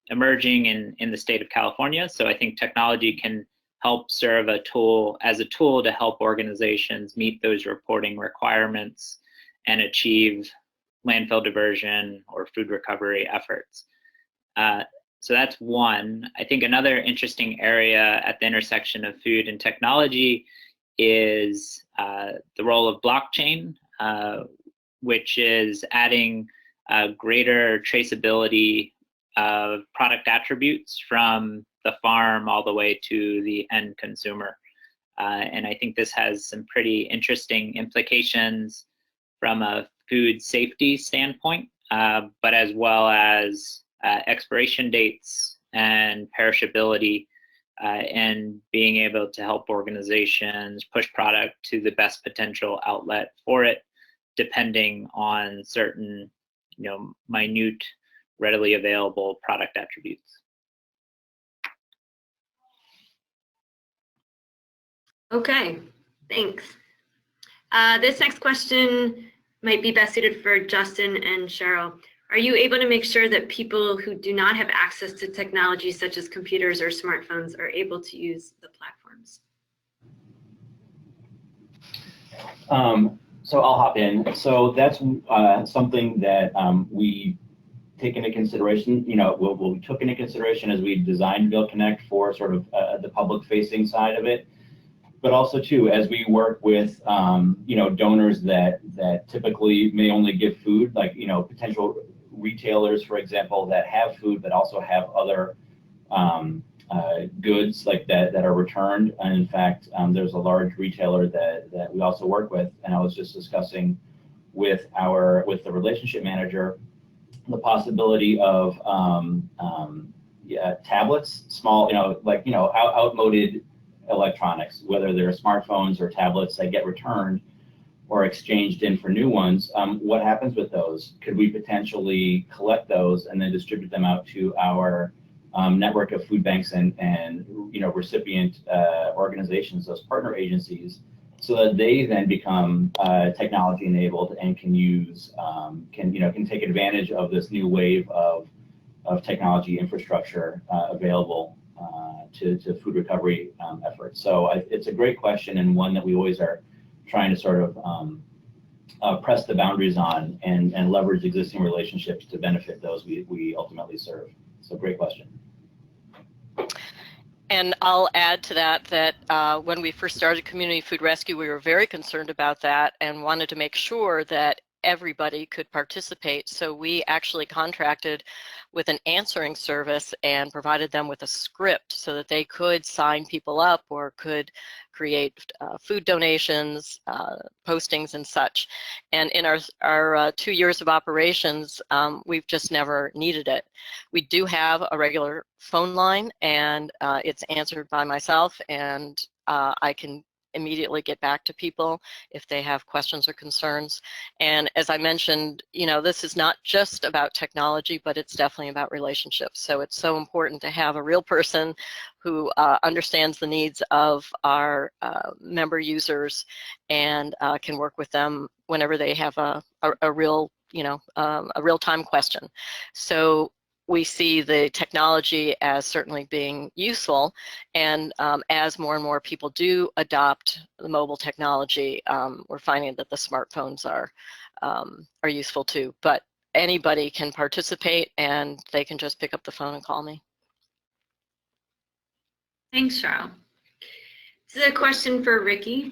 emerging in the state of California. So I think technology can help serve as a tool to help organizations meet those reporting requirements and achieve landfill diversion or food recovery efforts. So that's one. I think another interesting area at the intersection of food and technology is the role of blockchain, which is adding greater traceability of product attributes from the farm all the way to the end consumer. And I think this has some pretty interesting implications from a food safety standpoint, but as well as expiration dates and perishability, and being able to help organizations push product to the best potential outlet for it, depending on certain, minute, readily available product attributes. Okay, thanks. This next question might be best suited for Justin and Cheryl. Are you able to make sure that people who do not have access to technology such as computers or smartphones are able to use the platforms? So I'll hop in. So that's something that we take into consideration, we took into consideration as we designed MealConnect for sort of the public-facing side of it. But also too, as we work with donors that typically may only give food, like potential retailers, for example, that have food but also have other goods like that are returned. And in fact, there's a large retailer that we also work with, and I was just discussing with the relationship manager the possibility of tablets, small, outmoded electronics, whether they're smartphones or tablets that get returned or exchanged in for new ones. What happens with those? Could we potentially collect those and then distribute them out to our network of food banks and recipient organizations, those partner agencies, so that they then become technology enabled and can use can take advantage of this new wave of technology infrastructure available to food recovery efforts. So it's a great question, and one that we always are trying to sort of press the boundaries on and leverage existing relationships to benefit those we ultimately serve. So great question. And I'll add to that when we first started Community Food Rescue, we were very concerned about that and wanted to make sure that everybody could participate. So we actually contracted with an answering service and provided them with a script so that they could sign people up or could create food donations, postings and such. And in our 2 years of operations, we've just never needed it. We do have a regular phone line, and it's answered by myself, and I can immediately get back to people if they have questions or concerns. And as I mentioned, this is not just about technology, but it's definitely about relationships. So it's so important to have a real person who understands the needs of our member users and can work with them whenever they have a real, a real-time question. So we see the technology as certainly being useful, and as more and more people do adopt the mobile technology, we're finding that the smartphones are useful too. But anybody can participate, and they can just pick up the phone and call me. Thanks, Cheryl. This is a question for Ricky.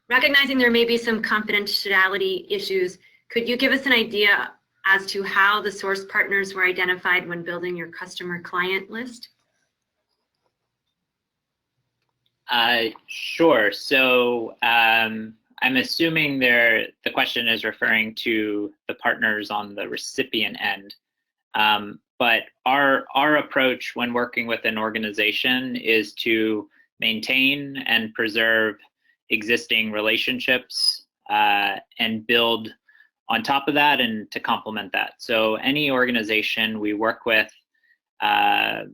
Recognizing there may be some confidentiality issues, could you give us an idea as to how the source partners were identified when building your customer client list? Sure. So I'm assuming the question is referring to the partners on the recipient end. But our approach when working with an organization is to maintain and preserve existing relationships and build on top of that and to complement that. So any organization we work with their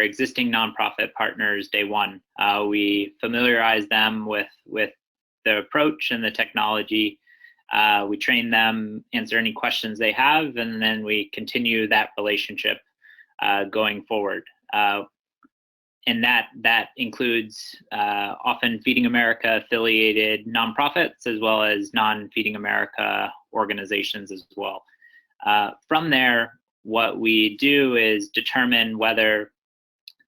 existing nonprofit partners day one. We familiarize them with the approach and the technology. We train them, answer any questions they have, and then we continue that relationship going forward. And that includes often Feeding America affiliated nonprofits as well as non-Feeding America organizations as well. From there, what we do is determine whether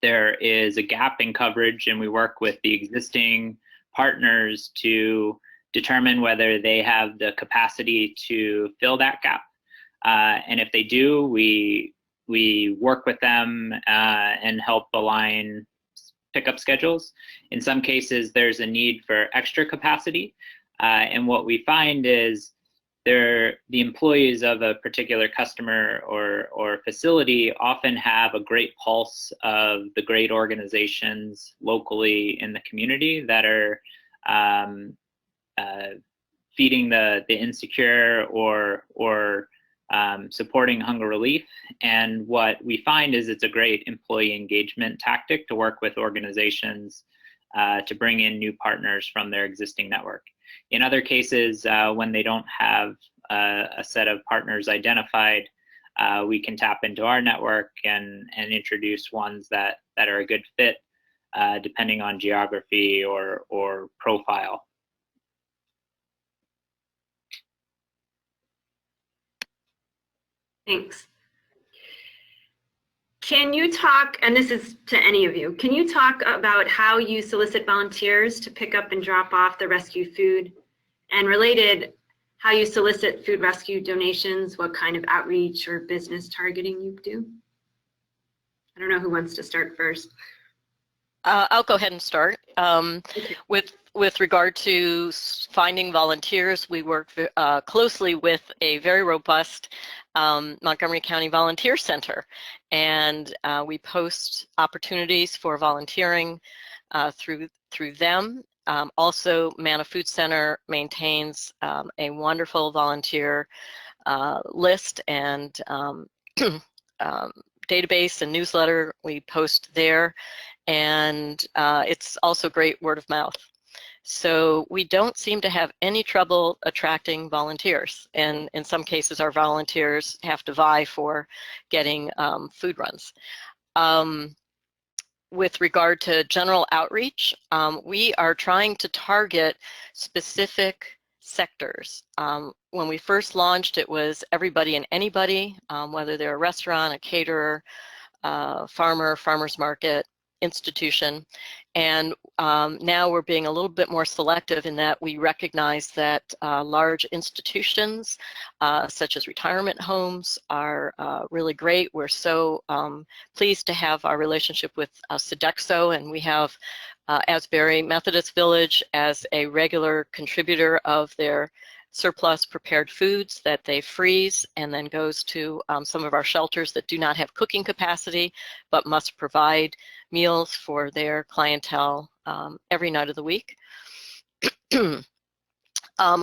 there is a gap in coverage, and we work with the existing partners to determine whether they have the capacity to fill that gap. And if they do, we work with them and help align pickup schedules. In some cases, there's a need for extra capacity. And what we find is the employees of a particular customer or facility often have a great pulse of the great organizations locally in the community that are feeding the insecure or supporting hunger relief. And what we find is it's a great employee engagement tactic to work with organizations to bring in new partners from their existing network. In other cases, when they don't have a set of partners identified, we can tap into our network and introduce ones that are a good fit depending on geography or profile. Thanks. Can you talk, and this is to any of you, can you talk about how you solicit volunteers to pick up and drop off the rescue food? And related, how you solicit food rescue donations, what kind of outreach or business targeting you do? I don't know who wants to start first. I'll go ahead and start. With regard to finding volunteers, we work closely with a very robust Montgomery County Volunteer Center, and we post opportunities for volunteering through them. Also, Manna Food Center maintains a wonderful volunteer list and database and newsletter we post there, and it's also great word of mouth. So we don't seem to have any trouble attracting volunteers, and in some cases our volunteers have to vie for getting food runs. With regard to general outreach, we are trying to target specific sectors. When we first launched, it was everybody and anybody, whether they're a restaurant, a caterer, farmer, farmer's market, institution. And now we're being a little bit more selective in that we recognize that large institutions, such as retirement homes, are really great. We're so pleased to have our relationship with Sodexo, and we have Asbury Methodist Village as a regular contributor of their surplus prepared foods that they freeze and then goes to some of our shelters that do not have cooking capacity but must provide meals for their clientele every night of the week.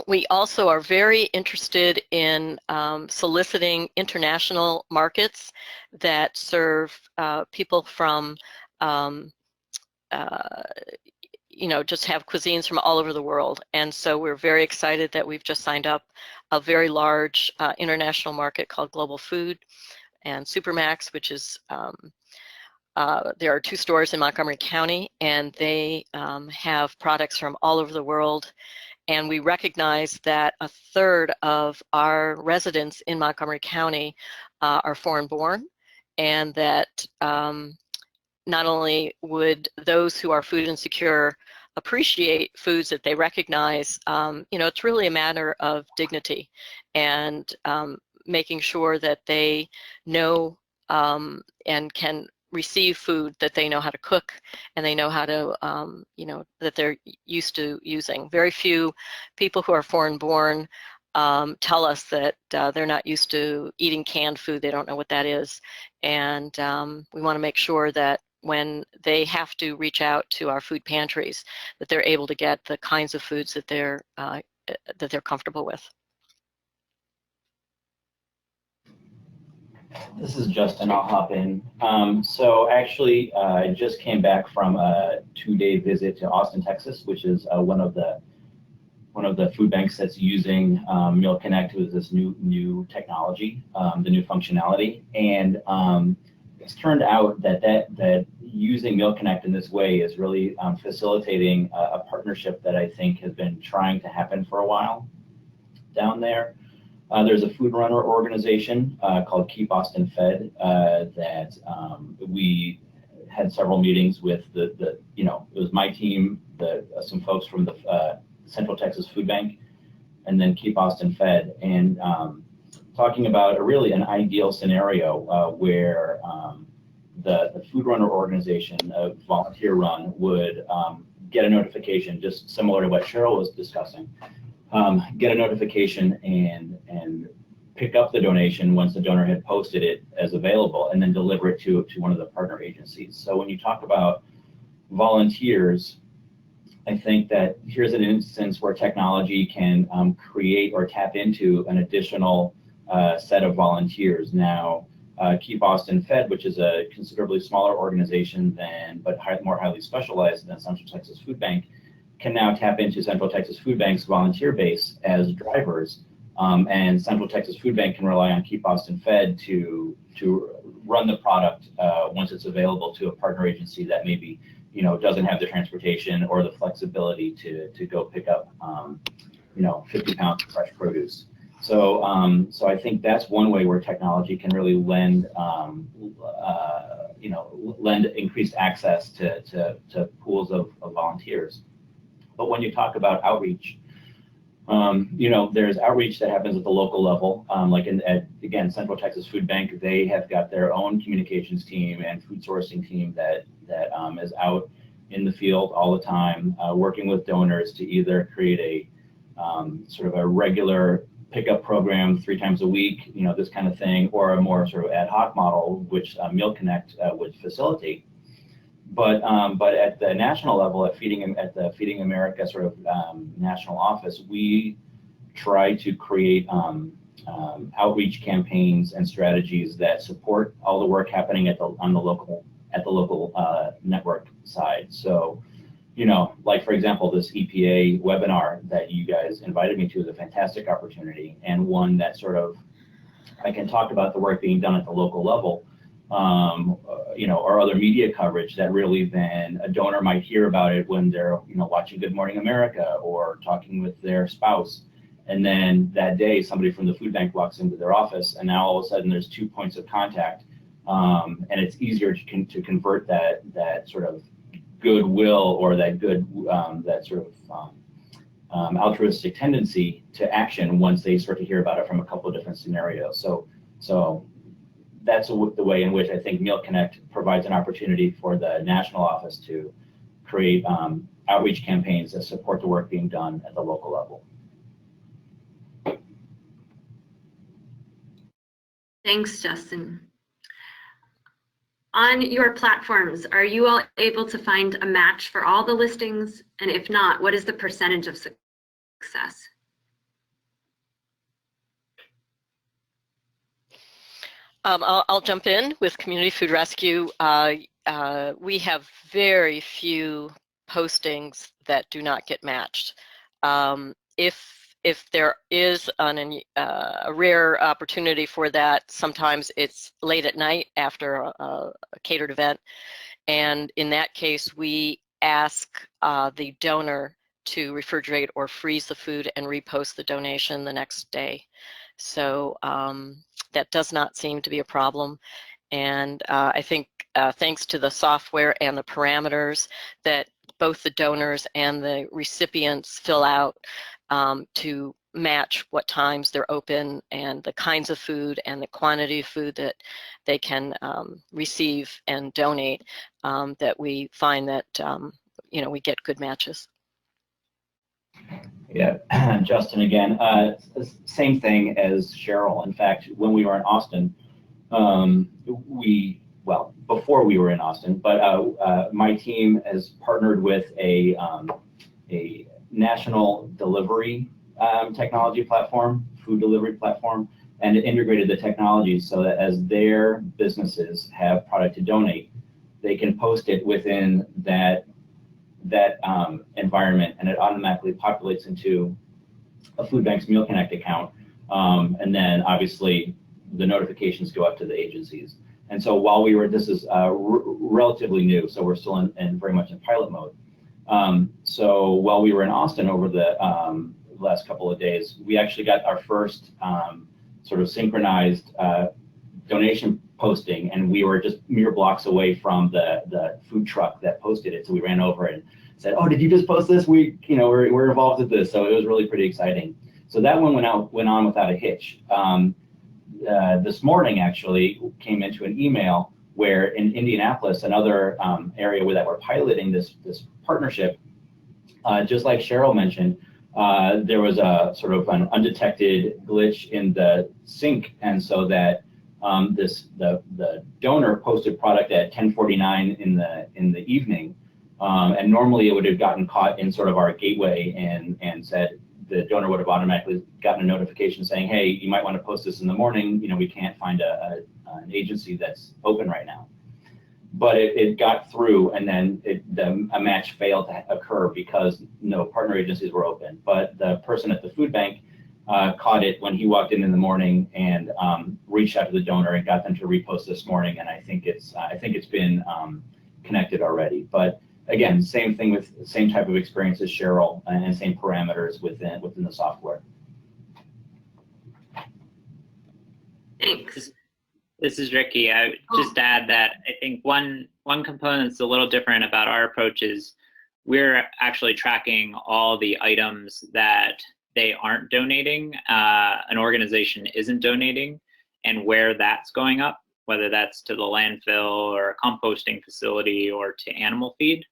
We also are very interested in soliciting international markets that serve people from just have cuisines from all over the world. And so we're very excited that we've just signed up a very large international market called Global Food and Supermax, which is, there are 2 stores in Montgomery County, and they have products from all over the world. And we recognize that 1/3 of our residents in Montgomery County are foreign born, and that not only would those who are food insecure appreciate foods that they recognize, it's really a matter of dignity and making sure that they know and can receive food that they know how to cook and they know how to, that they're used to using. Very few people who are foreign born tell us that they're not used to eating canned food. They don't know what that is. And we want to make sure that when they have to reach out to our food pantries, that they're able to get the kinds of foods that they're comfortable with. This is Justin. I'll hop in. So actually, I just came back from a 2-day visit to Austin, Texas, which is one of the food banks that's using MealConnect with this new technology, the new functionality, and it's turned out that using MealConnect in this way is really facilitating a partnership that I think has been trying to happen for a while down there. There's a food runner organization called Keep Austin Fed that we had several meetings with. It was my team, some folks from the Central Texas Food Bank, and then Keep Austin Fed, and talking about an ideal scenario where the food runner organization, a volunteer run, would get a notification, just similar to what Cheryl was discussing. Get a notification and pick up the donation once the donor had posted it as available, and then deliver it to one of the partner agencies. So when you talk about volunteers, I think that here's an instance where technology can create or tap into an additional set of volunteers. Now, Keep Austin Fed, which is a considerably smaller organization but more highly specialized than Central Texas Food Bank, can now tap into Central Texas Food Bank's volunteer base as drivers, and Central Texas Food Bank can rely on Keep Austin Fed to run the product once it's available to a partner agency that maybe doesn't have the transportation or the flexibility to go pick up 50 pounds of fresh produce. So I think that's one way where technology can really lend increased access to pools of volunteers. But when you talk about outreach, there's outreach that happens at the local level. Again, Central Texas Food Bank, they have got their own communications team and food sourcing team that is out in the field all the time, working with donors to either create a sort of a regular pickup program 3 times a week, this kind of thing, or a more sort of ad hoc model, which MealConnect would facilitate. But at the national level, at the Feeding America sort of national office, we try to create outreach campaigns and strategies that support all the work happening at the local network side. So, like for example, this EPA webinar that you guys invited me to is a fantastic opportunity, and one that sort of I can talk about the work being done at the local level. Or other media coverage that really then a donor might hear about it when they're, watching Good Morning America or talking with their spouse. And then that day, somebody from the food bank walks into their office, and now all of a sudden there's 2 points of contact. And it's easier to convert that sort of goodwill or that sort of altruistic tendency to action once they start to hear about it from a couple of different scenarios. So that's the way in which I think MealConnect provides an opportunity for the national office to create outreach campaigns that support the work being done at the local level. Thanks, Justin. On your platforms, are you all able to find a match for all the listings? And if not, what is the percentage of success? I'll jump in with Community Food Rescue. We have very few postings that do not get matched. If there is a rare opportunity for that, sometimes it's late at night after a catered event, and in that case, we ask the donor to refrigerate or freeze the food and repost the donation the next day. So that does not seem to be a problem. And I think thanks to the software and the parameters that both the donors and the recipients fill out to match what times they're open and the kinds of food and the quantity of food that they can receive and donate, that we find that we get good matches. Yeah, Justin again. Same thing as Cheryl. In fact, when we were in Austin, before we were in Austin, but my team has partnered with a national delivery technology platform, food delivery platform, and integrated the technology so that as their businesses have product to donate, they can post it within that environment, and it automatically populates into a food bank's MealConnect account, and then obviously the notifications go up to the agencies. And so while we were, this is relatively new, so we're still in very much in pilot mode. So while we were in Austin over the last couple of days, we actually got our first sort of synchronized donation posting, and we were just mere blocks away from the food truck that posted it. So we ran over and said, "Oh, did you just post this? We're involved with this." So it was really pretty exciting. So that one went on without a hitch. This morning actually came into an email where in Indianapolis, another area where that we're piloting this partnership, just like Cheryl mentioned, there was a sort of an undetected glitch in the sync, and so that the donor posted product at 10:49 in the evening, and normally it would have gotten caught in sort of our gateway and said, the donor would have automatically gotten a notification saying, "Hey, you might want to post this in the morning. We can't find an agency that's open right now." But it got through, and then a match failed to occur because no partner agencies were open. But the person at the food bank caught it when he walked in the morning and reached out to the donor and got them to repost this morning. And I think it's been connected already. But again, same thing with same type of experience as Cheryl and same parameters within the software. Thanks. This is Ricky. I would just add that I think one component that's a little different about our approach is we're actually tracking all the items that they aren't donating, an organization isn't donating, and where that's going up, whether that's to the landfill or a composting facility or to animal feed.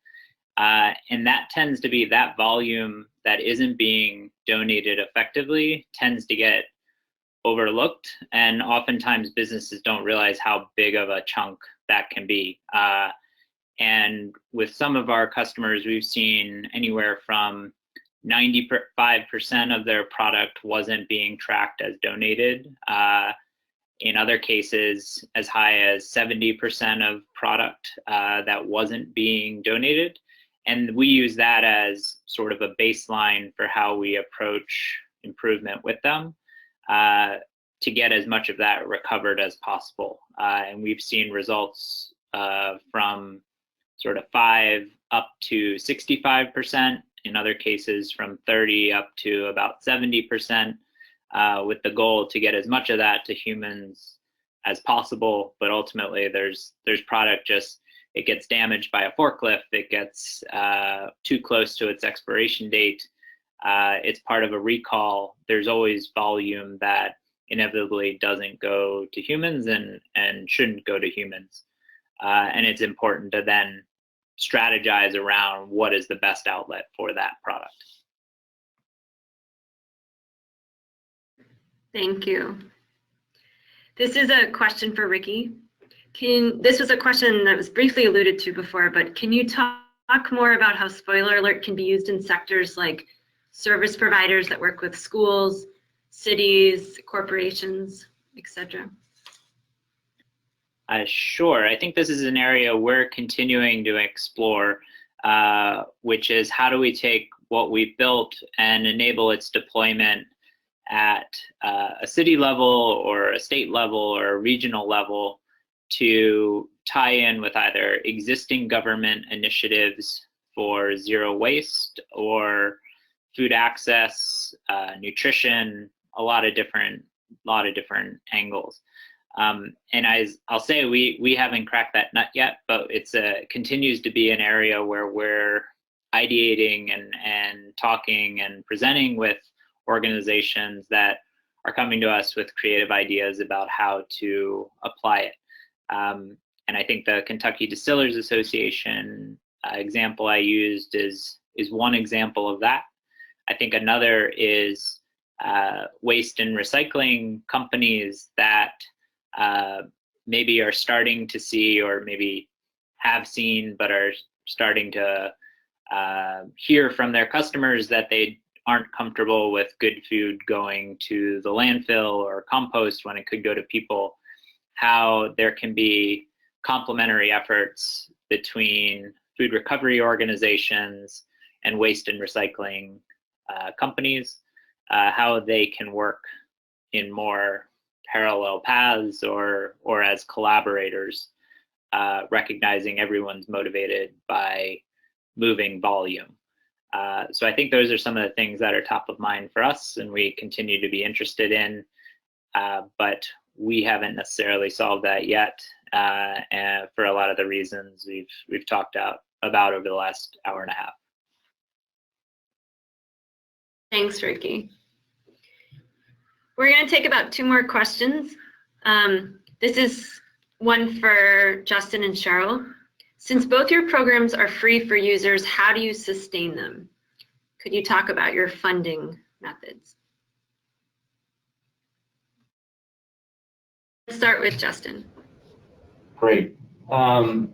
And that tends to be that volume that isn't being donated effectively tends to get overlooked, and oftentimes businesses don't realize how big of a chunk that can be. And with some of our customers, we've seen anywhere from 95% of their product wasn't being tracked as donated. In other cases, as high as 70% of product that wasn't being donated. And we use that as sort of a baseline for how we approach improvement with them to get as much of that recovered as possible. And we've seen results from sort of 5 up to 65%, in other cases from 30 up to about 70%, with the goal to get as much of that to humans as possible. But ultimately there's product just, it gets damaged by a forklift, it gets too close to its expiration date, it's part of a recall. There's always volume that inevitably doesn't go to humans and shouldn't go to humans. And it's important to then strategize around what is the best outlet for that product. Thank you. This is a question for Ricky. This was a question that was briefly alluded to before, but can you talk more about how spoiler alert can be used in sectors like service providers that work with schools, cities, corporations, etc.? Sure. I think this is an area we're continuing to explore, which is how do we take what we've built and enable its deployment at a city level or a state level or a regional level to tie in with either existing government initiatives for zero waste or food access, nutrition, a lot of different angles. And as I'll say, we haven't cracked that nut yet, but it's continues to be an area where we're ideating and talking and presenting with organizations that are coming to us with creative ideas about how to apply it. And I think the Kentucky Distillers Association example I used is one example of that. I think another is waste and recycling companies that maybe are starting to see, or maybe have seen, but are starting to hear from their customers that they aren't comfortable with good food going to the landfill or compost when it could go to people, how there can be complementary efforts between food recovery organizations and waste and recycling companies, how they can work in more parallel paths or as collaborators, recognizing everyone's motivated by moving volume. So I think those are some of the things that are top of mind for us and we continue to be interested in, but we haven't necessarily solved that yet, and for a lot of the reasons we've talked about over the last hour and a half. Thanks, Ricky. We're going to take about 2 more questions. This is one for Justin and Cheryl. Since both your programs are free for users, how do you sustain them? Could you talk about your funding methods? Let's start with Justin. Great.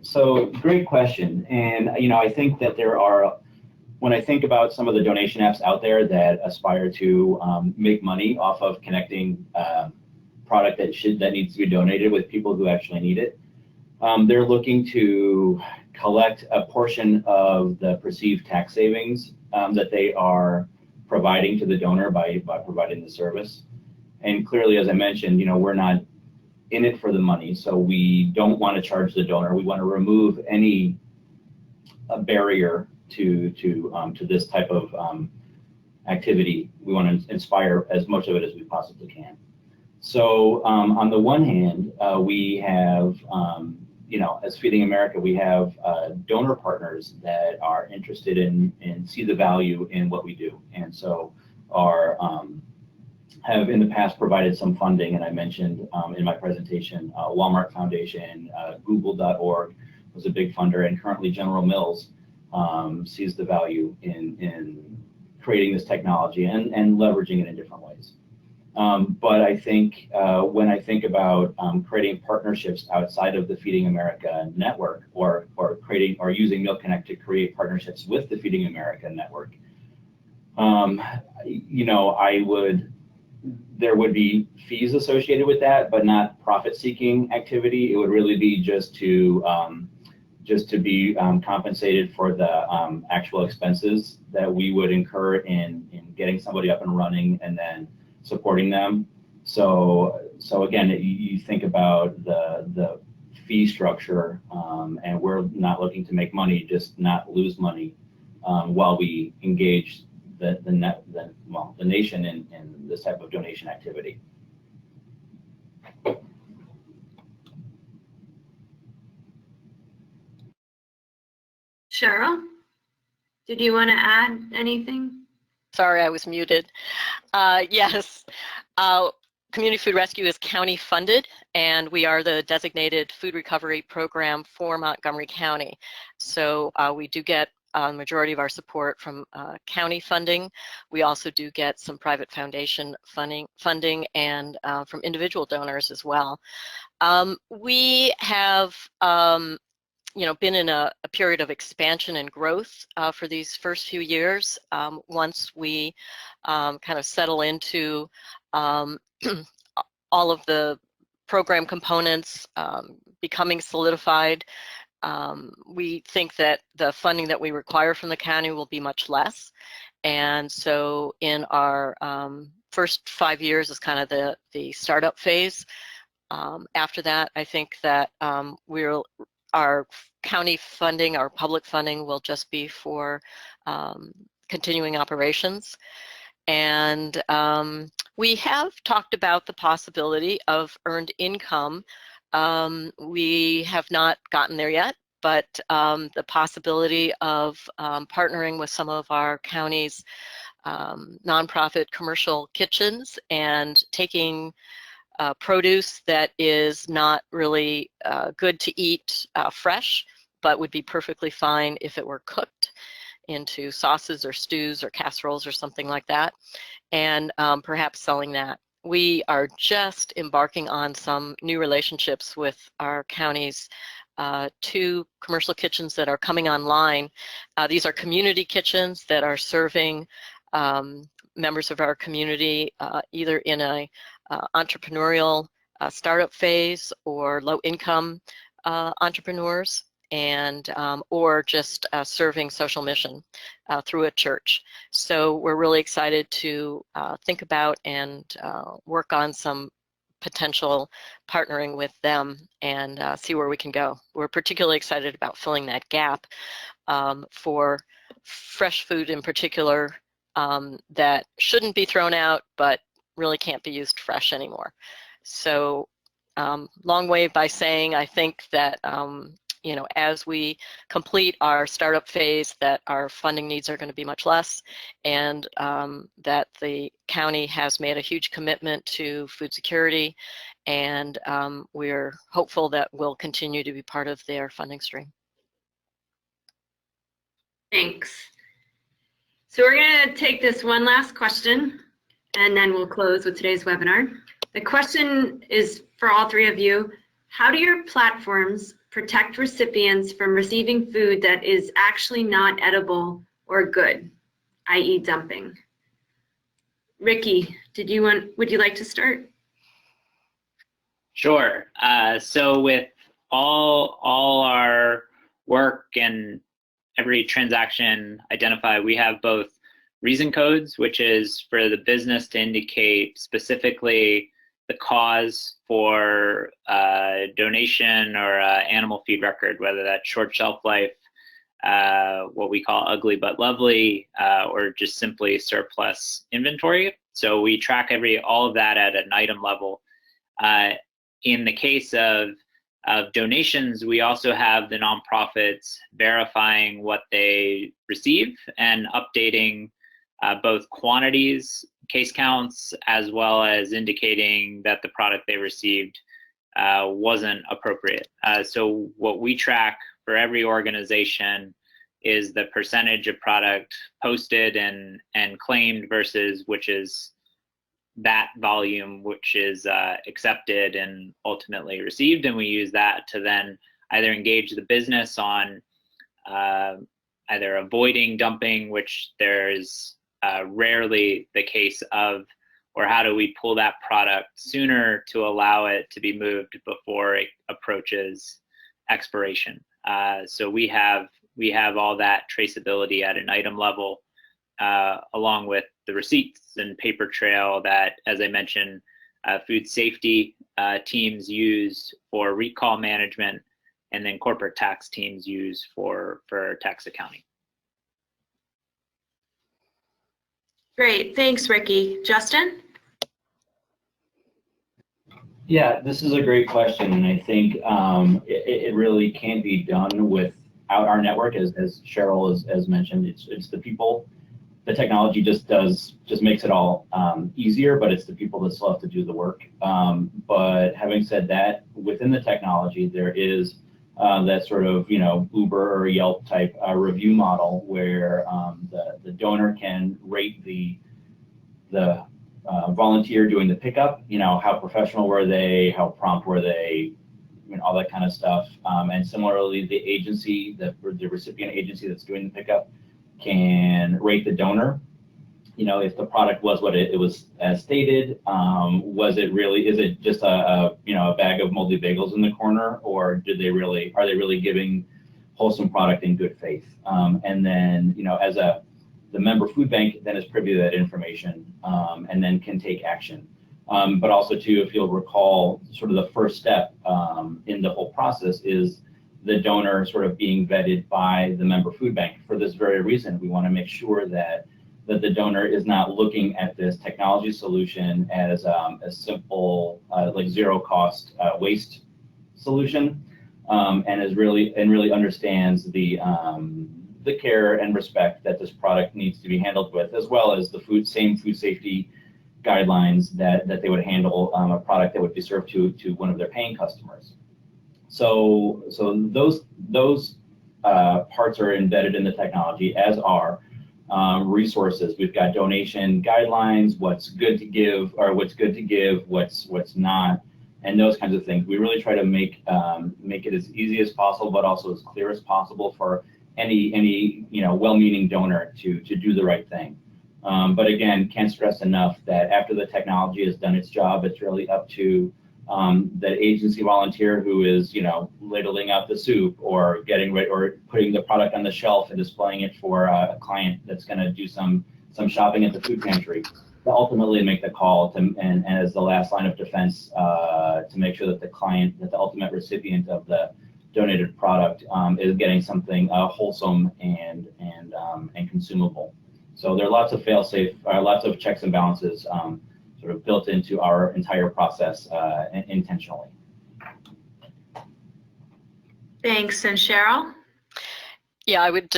So great question. And, I think that there are, when I think about some of the donation apps out there that aspire to make money off of connecting product that needs to be donated with people who actually need it, they're looking to collect a portion of the perceived tax savings that they are providing to the donor by providing the service. And clearly, as I mentioned, we're not in it for the money, so we don't want to charge the donor. We want to remove any barrier to this type of activity. We want to inspire as much of it as we possibly can. So on the one hand, we have, as Feeding America, we have donor partners that are interested in see the value in what we do, and so have in the past provided some funding. And I mentioned in my presentation, Walmart Foundation, Google.org was a big funder, and currently General Mills sees the value in creating this technology and leveraging it in different ways. But I think when I think about creating partnerships outside of the Feeding America network, or using MealConnect to create partnerships with the Feeding America network, there would be fees associated with that, but not profit-seeking activity. It would really be just to be compensated for the actual expenses that we would incur in getting somebody up and running and then supporting them. So again, you think about the fee structure, and we're not looking to make money, just not lose money while we engage the nation in this type of donation activity. Cheryl, did you want to add anything? Sorry, I was muted. Yes, Community Food Rescue is county funded, and we are the designated food recovery program for Montgomery County. So we do get the majority of our support from county funding. We also do get some private foundation funding and from individual donors as well. We have been in a period of expansion and growth for these first few years. Once we kind of settle into all of the program components becoming solidified, we think that the funding that we require from the county will be much less. And so in our first 5 years is kind of the startup phase. After that, I think that our county funding, our public funding, will just be for continuing operations. And We have talked about the possibility of earned income. We have not gotten there yet, but the possibility of partnering with some of our county's nonprofit commercial kitchens and taking produce that is not really good to eat fresh, but would be perfectly fine if it were cooked into sauces or stews or casseroles or something like that, and perhaps selling that. We are just embarking on some new relationships with our county's 2 commercial kitchens that are coming online. These are community kitchens that are serving members of our community either in a entrepreneurial startup phase or low-income entrepreneurs, and or just serving social mission through a church. So we're really excited to think about and work on some potential partnering with them and see where we can go. We're particularly excited about filling that gap for fresh food in particular that shouldn't be thrown out but really can't be used fresh anymore. So long way by saying I think that you know, as we complete our startup phase, that our funding needs are going to be much less, and that the county has made a huge commitment to food security, and we're hopeful that we'll continue to be part of their funding stream. Thanks. So we're going to take this one last question, and then we'll close with today's webinar. The question is for all 3 of you. How do your platforms protect recipients from receiving food that is actually not edible or good, i.e. dumping? Ricky, would you like to start? Sure. So with all our work and every transaction identified, we have both reason codes, which is for the business to indicate specifically the cause for donation or animal feed record, whether that's short shelf life, what we call ugly but lovely, or just simply surplus inventory. So we track all of that at an item level. In the case of donations, we also have the nonprofits verifying what they receive and updating both quantities, case counts, as well as indicating that the product they received wasn't appropriate. So what we track for every organization is the percentage of product posted and claimed versus which is that volume which is accepted and ultimately received, and we use that to then either engage the business on either avoiding dumping, which there's rarely the case of, or how do we pull that product sooner to allow it to be moved before it approaches expiration. So we have all that traceability at an item level, along with the receipts and paper trail that, as I mentioned, food safety teams use for recall management, and then corporate tax teams use for tax accounting. Great, thanks, Ricky. Justin? Yeah, this is a great question, and I think it really can't be done without our network, as Cheryl has mentioned. It's the people. The technology just makes it all easier, but it's the people that still have to do the work. But having said that, within the technology, there is that sort of, you know, Uber or Yelp type review model where the donor can rate the volunteer doing the pickup. You know, how professional were they? How prompt were they? I mean, all that kind of stuff. And similarly, the agency, the recipient agency that's doing the pickup, can rate the donor. You know, if the product was what it was as stated, is it just a bag of moldy bagels in the corner, or are they really giving wholesome product in good faith? And then, you know, the member food bank then is privy to that information, and then can take action. But also too, if you'll recall, sort of the first step in the whole process is the donor sort of being vetted by the member food bank. For this very reason, we want to make sure that that the donor is not looking at this technology solution as a simple, like zero cost waste solution, and really understands the care and respect that this product needs to be handled with, as well as the same food safety guidelines that they would handle a product that would be served to one of their paying customers. So those parts are embedded in the technology, as are resources. We've got donation guidelines, what's good to give, what's not, and those kinds of things. We really try to make it as easy as possible, but also as clear as possible for any well-meaning donor to do the right thing. But again, can't stress enough that after the technology has done its job, it's really up to the agency volunteer who is, ladling out the soup or getting ready or putting the product on the shelf and displaying it for a client that's going to do some shopping at the food pantry, to ultimately make the call and as the last line of defense to make sure that the ultimate recipient of the donated product is getting something wholesome and consumable. So there are lots of fail-safe, lots of checks and balances sort of built into our entire process intentionally. Thanks. And Cheryl? Yeah, I would,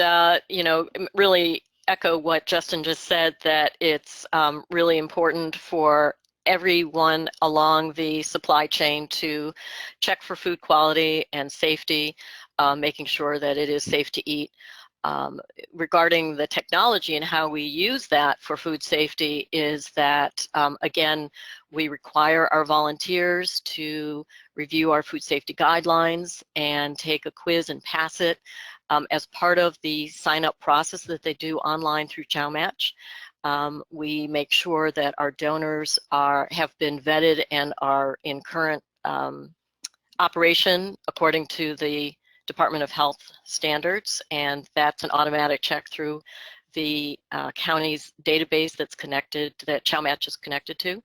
really echo what Justin just said, that it's really important for everyone along the supply chain to check for food quality and safety, making sure that it is safe to eat. Regarding the technology and how we use that for food safety is that, again, we require our volunteers to review our food safety guidelines and take a quiz and pass it as part of the sign-up process that they do online through ChowMatch. We make sure that our donors have been vetted and are in current operation according to the Department of Health standards, and that's an automatic check through the county's database that's connected, that ChowMatch is connected to.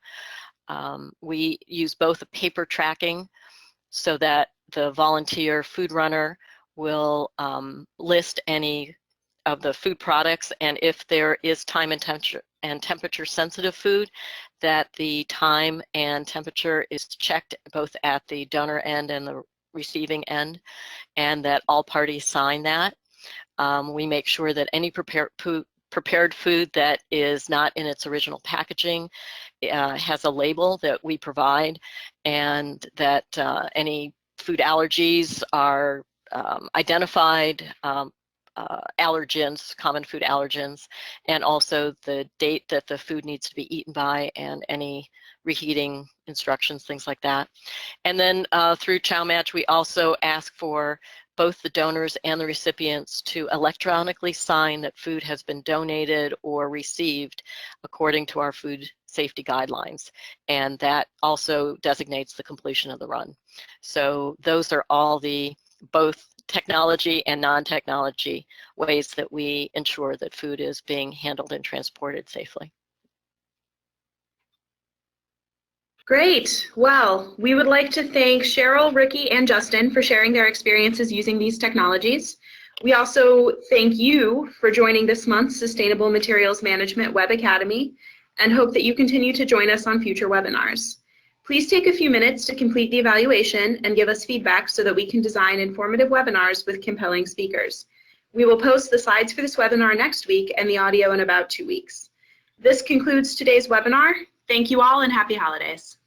We use both a paper tracking so that the volunteer food runner will list any of the food products, and if there is time and temperature sensitive food, that the time and temperature is checked both at the donor end and the receiving end, and that all parties sign that. We make sure that any prepared food that is not in its original packaging has a label that we provide, and that any food allergies are identified, allergens, common food allergens, and also the date that the food needs to be eaten by and any reheating instructions, things like that. And then through ChowMatch, we also ask for both the donors and the recipients to electronically sign that food has been donated or received according to our food safety guidelines. And that also designates the completion of the run. So those are all the both technology and non-technology ways that we ensure that food is being handled and transported safely. Great. Well, we would like to thank Cheryl, Ricky, and Justin for sharing their experiences using these technologies. We also thank you for joining this month's Sustainable Materials Management Web Academy and hope that you continue to join us on future webinars. Please take a few minutes to complete the evaluation and give us feedback so that we can design informative webinars with compelling speakers. We will post the slides for this webinar next week and the audio in about 2 weeks. This concludes today's webinar. Thank you all and happy holidays.